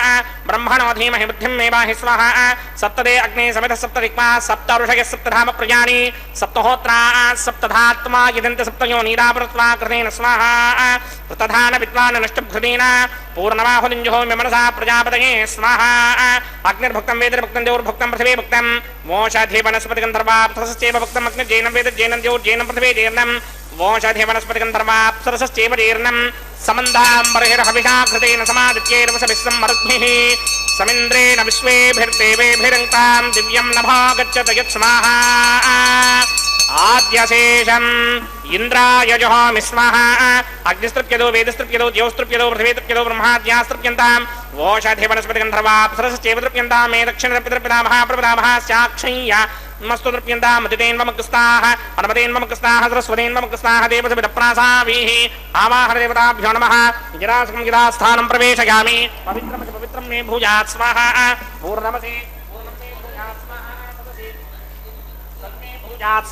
బ్రహ్మణో ధీమహి బుద్ధిమేవాహి స్వాహా సప్తదే అగ్నే సమిత సప్తదిక్మా సప్త ఋషయ సప్తధామ ప్రజాని సప్తహోత్రా సప్తధాత్మా యదంత సప్తయో నీరాపృత్వా కృతేన స్వాహా ಪೃತಧಾನ ವಿದ್ವಾನ್ ನಷ್ಟಭೃತೀನ ಪೂರ್ಣಮಾಹುಲಿಂಜುಹೋಮಿ ಮನಸಾ ಪ್ರಜಾಪತಯೇ ಸ್ವಾಹ ಅಗ್ನಿರ್ಭುಕ್ತಂ ವೇದಿರ್ಭುಕ್ತಂ ದೇವರ್ಭುಕ್ತಂ ಪೃಥಿವೇ ಭುಕ್ತಂ ಓಷಧಿ ವನಸ್ಪತಿ ಗಂಧರ್ವಾಪ್ಸರಸಶ್ಚೈವ ಭುಕ್ತಂ ಅಗ್ನಿ ಜೈನಂ ವೇದ ಜೈನಂ ದೇವೋ ಜೈನಂ ಪೃಥಿವೇ ಜೈರ್ನಂ ಓಷಧಿ ವನಸ್ಪತಿ ಗಂಧರ್ವಾಪ್ಸರಸಶ್ಚೈವ ಜೈರ್ನಂ ಸಮಂಧಾಂಬರ್ಹಿರಹವಿಷಾಕೃತೇನ ಸಮಾದಿತ್ಯೈರ್ವಸಭಿಸ್ಸಂ ಮರುಗ್ಭಿಃ ಸಮಿಂದ್ರೇಣ ವಿಶ್ವೇಭಿರ್ದೇವೇಭಿರಂಕ್ತಾಂ ದಿವ್ಯಂ ನಭಾಗಚ್ಚತ ಯತ್ಸ್ವಾಹ ಆದ್ಯಶೇಷಂ ಇಂದ್ರಾಯ ಜಹಾಮಿ ಸ್ವಾಹ ಅಗ್ನಿಸ್ತೃಪ್ಯದೋ ವೇದಸ್ತೃಪ್ಯದೋ ದ್ಯೋಸ್ತೃಪ್ಯದೋ ಪೃಥಿವೇತೃಪ್ಯದೋ ಬ್ರಹ್ಮಾದ್ಯಾಸ್ತೃಪ್ಯಂತಾಂ ಓಷಧಿ ವನಸ್ಪತಿ ಗಂಧರ್ವಾಪ್ಸರಸಶ್ಚೈವ ತೃಪ್ಯಂತಾಂ ಮೇ ದಕ್ಷಿಣತೃಪ್ಯತೃಪ್ಯತಾ ಮಹಾಪ್ರಭುತಾ ಸಾಕ್ಷಯ್ಯ ಮಸ್ತು ತೃಪ್ಯಂತಾಂ ಮದಿತೇನ್ವಮಕಸ್ತಾಃ ಪರಮತೇನ್ವಮಕಸ್ತಾಃ ಸರಸ್ವತೇನ್ವಮಕಸ್ತಾಃ ದೇವಸವಿದಪ್ರಾಸಾವೀಃ ಆವಾಹನ ದೇವತಾಭ್ಯೋ ನಮಃ ಗಿರಾಸಕಂ ಗಿರಾಸ್ಥಾನಂ ಪ್ರವೇಶಯಾಮಿ ಪವಿತ್ರಮತಿ ಪವಿತ್ರಂ ಮೇ ಭೂಯಾತ್ ಸ್ವಾಹ ಪೂರ್ಣಮಸಿ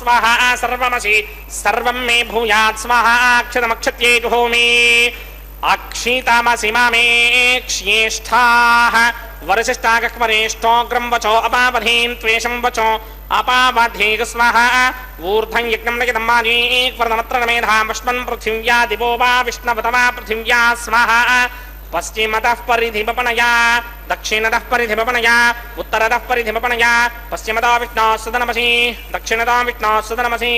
ಸ್ವಾಹ ಸರ್ವಮಸಿ ಸರ್ವಂ ಮೇ ಭೂಯಾತ್ ಸ್ವಾಹ ಅಕ್ಷತಮಕ್ಷತ್ಯೇ ಜುಹೋಮಿ ಅಕ್ಷಿತಮಸಿ ಮೇ ಕ್ಷ್ಯೇಷ್ಠಾಃ ವರಸಿಷ್ಠಾಗಕ್ವರೇಷ್ಠೋಗ್ರಂ ವಚೋ ಅಪಾವಧೀನ್ ತ್ವೇಷಂ ವಚೋ ಅಪಾವಧೀಗ ಸ್ವಾಹ ಊರ್ಧ್ವಂ ಯಜ್ಞಂ ನಯದಂ ಮಾಜೀಕ್ವರ್ಣಮತ್ರ ಮೇಧಾಂ ಪುಷ್ಪನ್ ಪೃಥಿವ್ಯಾ ದಿವೋ ವಾ ವಿಷ್ಣವತಮಾ ಪೃಥಿವ್ಯಾ ಸ್ವಾಹ ಪಶ್ಚಿಮತಃ ಪರಿಧಿಮಪಣಯಾ ದಕ್ಷಿಣತಃ ಪರಿಧಿಮಪಣಯಾ ಉತ್ತರತಃ ಪರಿಧಿಮಪಣಯಾ ಪಶ್ಚಿಮತಃ ವಿಷ್ಣೋ ಸದನಮಸಿ ದಕ್ಷಿಣತಃ ವಿಷ್ಣೋ ಸದನಮಸಿ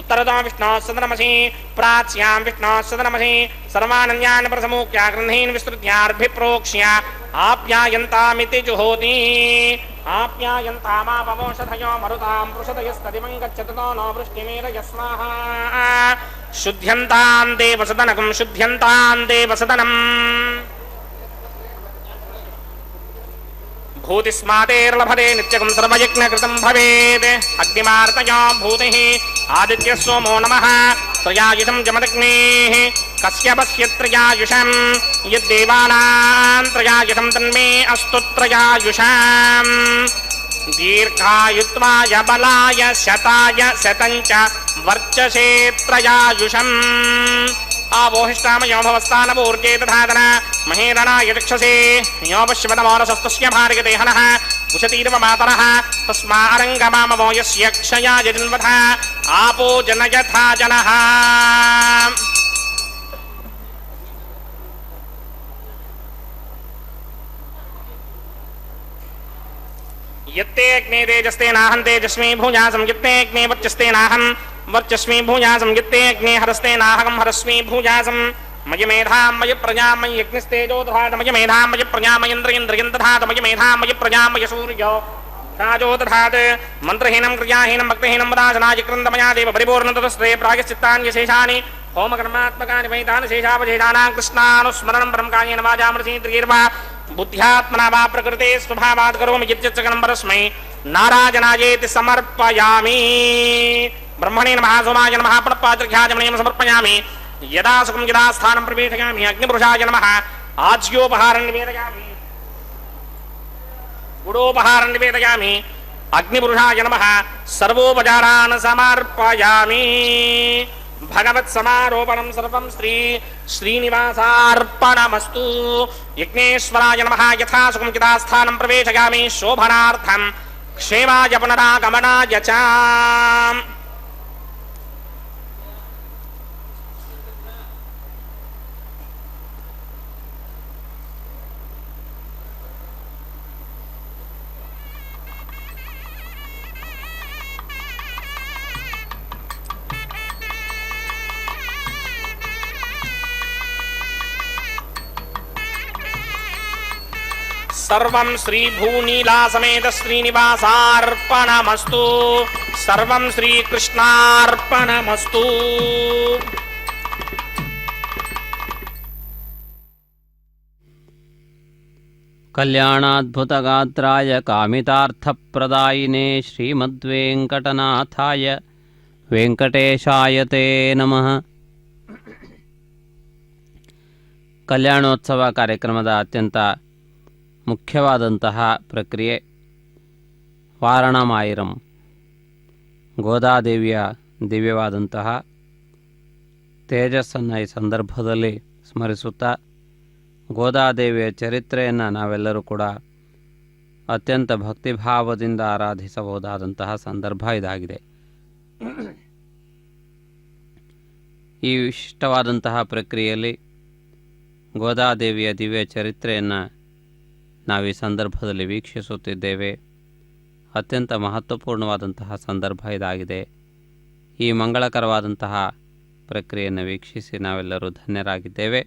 ಉತ್ತರತಃ ವಿಷ್ಣೋ ಸದನಮಸಿ ಪ್ರಾಚ್ಯಾಂ ವಿಷ್ಣೋ ಸದನಮಸಿ ಸರ್ವಾನನ್ಯಾನ್ ಪ್ರಸಮೂಕ್ಯ ಗೃಹೀನ್ ವಿಸ್ತೃತ್ಯಾರ್ಭಿಪ್ರೋಕ್ಷ್ಯ ಆಪ್ಯಾಯಂತಾಮಿತಿ ಜುಹೋತಿ ಆಪ್ಯಾಯಂತಾಮಾಪವೋಷಧಯೋ ಮರುತಾಂ ಪೃಷದಯಸ್ತದಿಮಂ ಗಚ್ಚತೋ ನೋ ವೃಷ್ಟಿಮೇರಯ ಸ್ವಾಹ ಶುದ್ಧ್ಯಂತಾಂ ದೇವಸದನಕಂ ಶುದ್ಧ್ಯಂತಾಂ ದೇವಸದನಂ ಭೂತಿಸ್ಮಾತೇರ್ಲಭತೆ ನಿತ್ಯಕಂ ಸರ್ವಯಜ್ಞಕೃತಂ ಭವೇತ್ ಅಗ್ನಿಮಾರ್ತಯೋ ಭೂತಿಃ ಆದಿತ್ಯ ಸೋಮೋ ನಮಃ ತ್ರಯಾಯುಷಂ ಜಮದಗ್ನೇಃ ಕಸ್ಯಪಸ್ಯ ತ್ರಯಾಯುಷಂ ಯದ್ದೇವಾನಾಂ ತ್ರಯಾಯುಷಂ ತನ್ಮೇ ಅಸ್ತು ತ್ರಯಾಯುಷಂ ದೀರ್ಘಾಯುತ್ವಾಯ ಬಲಾಯ ಶತಾಯ ಶತಂಚ ವರ್ಚಸೇ ತ್ರಯಾಯುಷಂ ಆವೋಹಿಷ್ಟಾಮಯೋ ಭವಸ್ಥಾನಪೂರ್ಜೇ ತಥಾತನ ಮಹೇರಣಾಯ ಚಕ್ಷಸೇ ಯೋ ಪಶ್ಯಮತಮಾನಸಸ್ತಸ್ಯ ಭಾರ್ಯತೆ ಹನಃ ಉಶತೀರ್ವ ಮಾತರಃ ತಸ್ಮಾರಂಗಮಾಮವೋ ಯಸ್ಯ ಕ್ಷಯಾಯ ಜನ್ಮಥ ಆಪೋ ಜನಯಥಾ ಜನಃ यत्ते अग्ने तेजस्ते नाहं तेजस्मी भूयासं यत्ते अग्ने वर्चस्ते नाहं वर्चस्मी भूयासं यत्ते अग्ने हरस्ते नाहं हरस्मी भूयासं मयि मेधां मयि प्रजां मयि यज्ञस्तेजो दधात मयि मेधां मयि प्रजां मयि इन्द्रियं दधात मयि मेधां मयि प्रजां मयि सूर्यो राजो दधात मन्त्रहीनं क्रियाहीनं भक्तिहीनं वदाशनाय कृन्दमया देव परिपूर्णतस्ते प्रायश्चित्तान्यशेषानि होमकर्मात्मकानि वैतानि शेषावशेषाणां कृष्णानुस्मरणं ब्रह्मकायेन वाजामृतीन्द्रियैर्वा बुद्ध्यात्मना वा प्रकृते स्वभावात् करोमि यच्चकनं परस्मै नारायणायेति समर्पयामि ब्रह्मणे नमः सोमाय नमः प्रणपात्रख्याजमणीं समर्पयामि यदा सुखं यदा स्थानं प्रवेशयामि अग्निपुरुषाय नमः आज्योपहारं निवेदयामि गुडोपहारं निवेदयामि अग्निपुरुषाय नमः सर्वोपचारान् समर्पयामि भगवत्समारोपणं सर्वं श्री श्रीनिवासार्पणमस्तु यज्ञेश्वराय नमः यथा सुखं यथा स्थानं प्रवेशयामि शोभनार्थं क्षेमाय पुनरागमनाय च सर्वं श्री भूनीला समेत श्रीनिवासार्पणमस्तु सर्वं श्रीकृष्णार्पणमस्तु कल्याणाद्भुतगात्राय कामितार्थप्रदायिने श्रीमद्वेङ्कटनाथाय वेङ्कटेशाय ते नमः. ಕಲ್ಯಾಣೋತ್ಸವ ಕಾರ್ಯಕ್ರಮದ ಅತ್ಯಂತ ಮುಖ್ಯವಾದಂತಹ ಪ್ರಕ್ರಿಯೆ ವಾರಣಮಾಯಿರಂ. ಗೋದಾದೇವಿಯ ದಿವ್ಯವಾದಂತಹ ತೇಜಸ್ಸನ್ನು ಈ ಸಂದರ್ಭದಲ್ಲಿ ಸ್ಮರಿಸುತ್ತಾ ಗೋದಾದೇವಿಯ ಚರಿತ್ರೆಯನ್ನು ನಾವೆಲ್ಲರೂ ಕೂಡ ಅತ್ಯಂತ ಭಕ್ತಿಭಾವದಿಂದ ಆರಾಧಿಸಬಹುದಾದಂತಹ ಸಂದರ್ಭ ಇದಾಗಿದೆ. ಈ ವಿಶಿಷ್ಟವಾದಂತಹ ಪ್ರಕ್ರಿಯೆಯಲ್ಲಿ ಗೋದಾದೇವಿಯ ದಿವ್ಯ ಚರಿತ್ರೆಯನ್ನು ನಾವು ಈ ಸಂದರ್ಭದಲ್ಲಿ ವೀಕ್ಷಿಸುತ್ತಿದ್ದೇವೆ. ಅತ್ಯಂತ ಮಹತ್ವಪೂರ್ಣವಾದಂತಹ ಸಂದರ್ಭ ಇದಾಗಿದೆ. ಈ ಮಂಗಳಕರವಾದಂತಹ ಪ್ರಕ್ರಿಯೆಯನ್ನು ವೀಕ್ಷಿಸಿ ನಾವೆಲ್ಲರೂ ಧನ್ಯರಾಗಿದ್ದೇವೆ.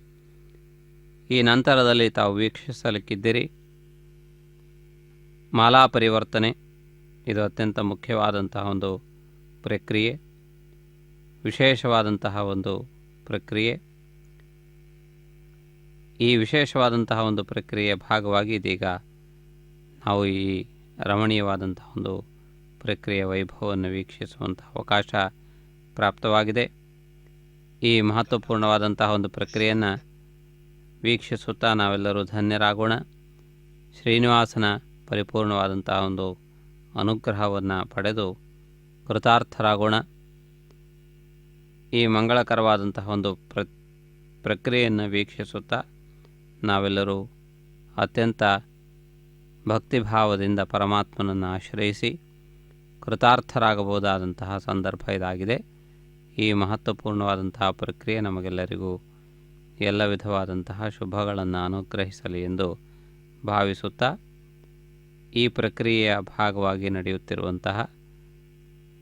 ಈ ನಂತರದಲ್ಲಿ ತಾವು ವೀಕ್ಷಿಸಲಿಕ್ಕಿದ್ದೀರಿ ಮಾಲಾ ಪರಿವರ್ತನೆ. ಇದು ಅತ್ಯಂತ ಮುಖ್ಯವಾದಂತಹ ಒಂದು ಪ್ರಕ್ರಿಯೆ, ವಿಶೇಷವಾದಂತಹ ಒಂದು ಪ್ರಕ್ರಿಯೆ. ಈ ವಿಶೇಷವಾದಂತಹ ಒಂದು ಪ್ರಕ್ರಿಯೆಯ ಭಾಗವಾಗಿ ಇದೀಗ ನಾವು ಈ ರಮಣೀಯವಾದಂತಹ ಒಂದು ಪ್ರಕ್ರಿಯೆಯ ವೈಭವವನ್ನು ವೀಕ್ಷಿಸುವಂತಹ ಅವಕಾಶ ಪ್ರಾಪ್ತವಾಗಿದೆ. ಈ ಮಹತ್ವಪೂರ್ಣವಾದಂತಹ ಒಂದು ಪ್ರಕ್ರಿಯೆಯನ್ನು ವೀಕ್ಷಿಸುತ್ತಾ ನಾವೆಲ್ಲರೂ ಧನ್ಯರಾಗೋಣ. ಶ್ರೀನಿವಾಸನ ಪರಿಪೂರ್ಣವಾದಂತಹ ಒಂದು ಅನುಗ್ರಹವನ್ನು ಪಡೆದು ಕೃತಾರ್ಥರಾಗೋಣ. ಈ ಮಂಗಳಕರವಾದಂತಹ ಒಂದು ಪ್ರಕ್ರಿಯೆಯನ್ನು ವೀಕ್ಷಿಸುತ್ತಾ ನಾವೆಲ್ಲರೂ ಅತ್ಯಂತ ಭಕ್ತಿಭಾವದಿಂದ ಪರಮಾತ್ಮನನ್ನು ಆಶ್ರಯಿಸಿ ಕೃತಾರ್ಥರಾಗಬಹುದಾದಂತಹ ಸಂದರ್ಭ ಇದಾಗಿದೆ. ಈ ಮಹತ್ವಪೂರ್ಣವಾದಂತಹ ಪ್ರಕ್ರಿಯೆ ನಮಗೆಲ್ಲರಿಗೂ ಎಲ್ಲ ವಿಧವಾದಂತಹ ಶುಭಗಳನ್ನು ಅನುಗ್ರಹಿಸಲಿ ಎಂದು ಭಾವಿಸುತ್ತಾ ಈ ಪ್ರಕ್ರಿಯೆಯ ಭಾಗವಾಗಿ ನಡೆಯುತ್ತಿರುವಂತಹ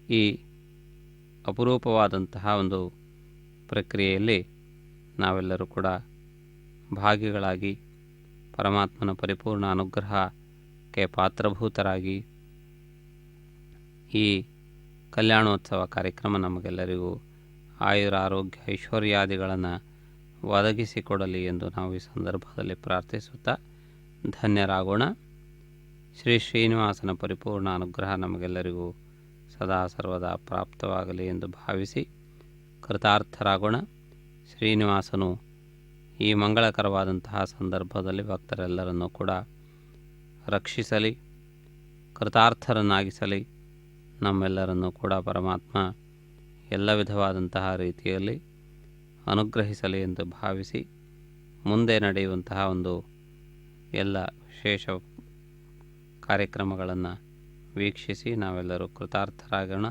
ಈ ಅಪರೂಪವಾದಂತಹ ಒಂದು ಪ್ರಕ್ರಿಯೆಯಲ್ಲಿ ನಾವೆಲ್ಲರೂ ಕೂಡ ಭಾಗಿಗಳಾಗಿ ಪರಮಾತ್ಮನ ಪರಿಪೂರ್ಣ ಅನುಗ್ರಹಕ್ಕೆ ಪಾತ್ರಭೂತರಾಗಿ ಈ ಕಲ್ಯಾಣೋತ್ಸವ ಕಾರ್ಯಕ್ರಮ ನಮಗೆಲ್ಲರಿಗೂ ಆಯುರ ಆರೋಗ್ಯ ಐಶ್ವರ್ಯಾದಿಗಳನ್ನು ಒದಗಿಸಿಕೊಡಲಿ ಎಂದು ನಾವು ಈ ಸಂದರ್ಭದಲ್ಲಿ ಪ್ರಾರ್ಥಿಸುತ್ತಾ ಧನ್ಯರಾಗೋಣ. ಶ್ರೀ ಶ್ರೀನಿವಾಸನ ಪರಿಪೂರ್ಣ ಅನುಗ್ರಹ ನಮಗೆಲ್ಲರಿಗೂ ಸದಾ ಸರ್ವದಾ ಪ್ರಾಪ್ತವಾಗಲಿ ಎಂದು ಭಾವಿಸಿ ಕೃತಾರ್ಥರಾಗೋಣ. ಶ್ರೀನಿವಾಸನು ಈ ಮಂಗಳಕರವಾದಂತಹ ಸಂದರ್ಭದಲ್ಲಿ ಭಕ್ತರೆಲ್ಲರನ್ನೂ ಕೂಡ ರಕ್ಷಿಸಲಿ, ಕೃತಾರ್ಥರನ್ನಾಗಿಸಲಿ. ನಮ್ಮೆಲ್ಲರನ್ನೂ ಕೂಡ ಪರಮಾತ್ಮ ಎಲ್ಲ ವಿಧವಾದಂತಹ ರೀತಿಯಲ್ಲಿ ಅನುಗ್ರಹಿಸಲಿ ಎಂದು ಭಾವಿಸಿ ಮುಂದೆ ನಡೆಯುವಂತಹ ಒಂದು ಎಲ್ಲ ವಿಶೇಷ ಕಾರ್ಯಕ್ರಮಗಳನ್ನು ವೀಕ್ಷಿಸಿ ನಾವೆಲ್ಲರೂ ಕೃತಾರ್ಥರಾಗೋಣ.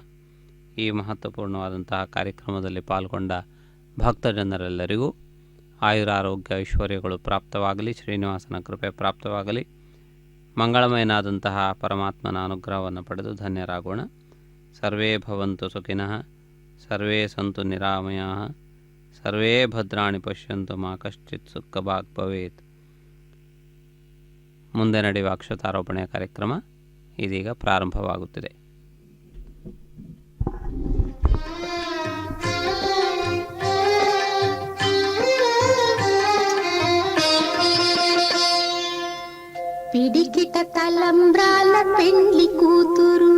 ಈ ಮಹತ್ವಪೂರ್ಣವಾದಂತಹ ಕಾರ್ಯಕ್ರಮದಲ್ಲಿ ಪಾಲ್ಗೊಂಡ ಭಕ್ತಜನರೆಲ್ಲರಿಗೂ ಆಯುರಾರೋಗ್ಯ ಐಶ್ವರ್ಯಗಳು ಪ್ರಾಪ್ತವಾಗಲಿ, ಶ್ರೀನಿವಾಸನ ಕೃಪೆ ಪ್ರಾಪ್ತವಾಗಲಿ. ಮಂಗಳಮಯನಾದಂತಹ ಪರಮಾತ್ಮನ ಅನುಗ್ರಹವನ್ನು ಪಡೆದು ಧನ್ಯರಾಗೋಣ. ಸರ್ವೇ ಭವಂತು ಸುಖಿನಃ, ಸರ್ವೇ ಸಂತು ನಿರಾಮಯಾಃ, ಸರ್ವೇ ಭದ್ರಾಣಿ ಪಶ್ಯಂತು ಮಾ ಕಶ್ಚಿತ್ ದುಃಖಭಾಗ್ ಭವೇತ್. ಮುಂದೆ ನಡೆಯುವ ಅಕ್ಷತಾರೋಪಣೆಯ ಕಾರ್ಯಕ್ರಮ ಇದೀಗ ಪ್ರಾರಂಭವಾಗುತ್ತಿದೆ. పిడికిట తలంబ్రాల పెండ్లి కూతురు,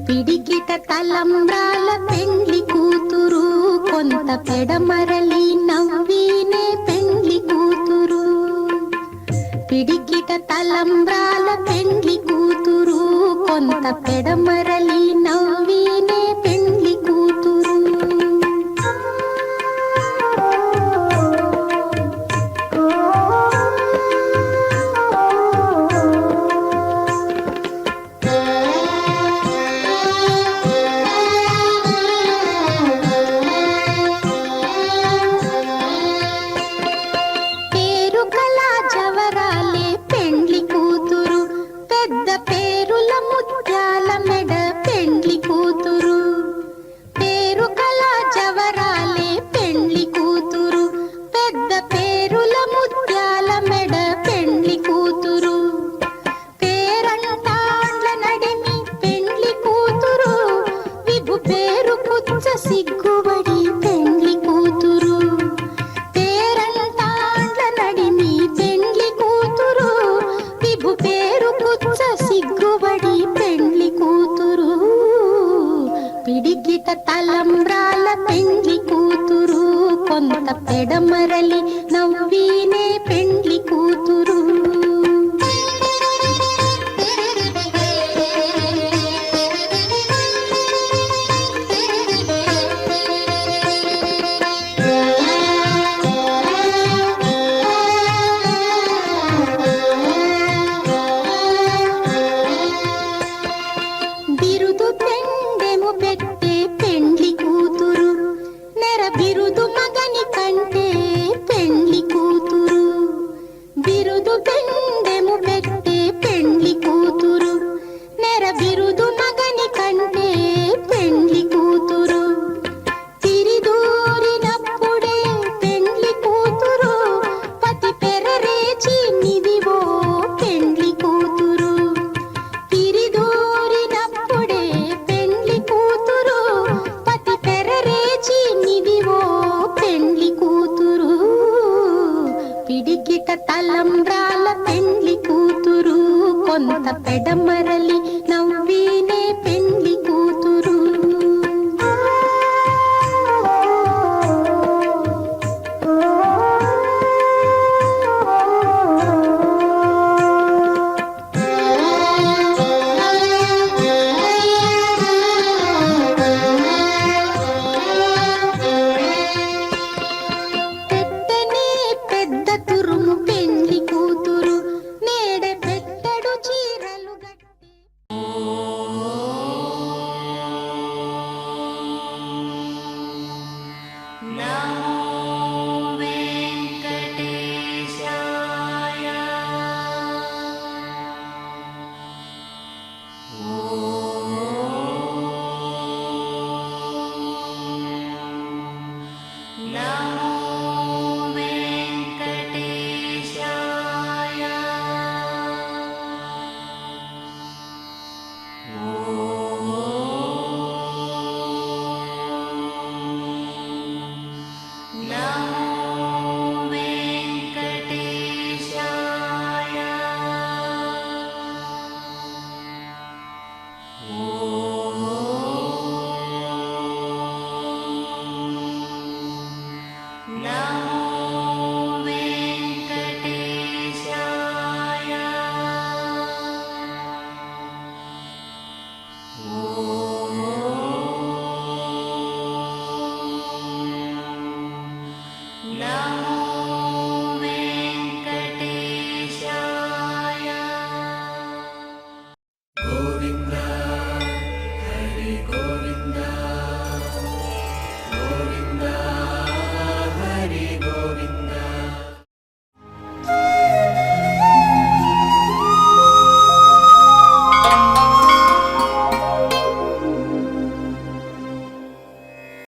పిడికిట తలంబ్రాల పెండ్లి కూతురు, కొంత పెడమరలి నవ్వీనే పెండ్లి కూతురు. పిడికిట తలంబ్రాల పెండ్లి కూతురు, కొంత పెడమరలి నవ్వీనే పెండ్లి కూతురు. సిగ్గుబడి పెండ్లి కూతురు, పేరంటాండ్ల నడిమి పెండ్లి కూతురు, విభు పేరు పుచ్చ సిగ్గుబడి పెండ్లి కూతురు. పిడికిట తలంబ్రాల పెండ్లి కూతురు, కొంత పెడమరలి నవ్వీనే పెండ్లి కూతురు. బిరుదు పెండెము పెట్టే పెండ్లి కూతురు, నెర బిరుదు మగని కంటే పెండ్లి పిడికిట తలంబ్రాల పెండ్లి కూతురు కొంత పెడమరలి నవ్వీనే పెండ్లి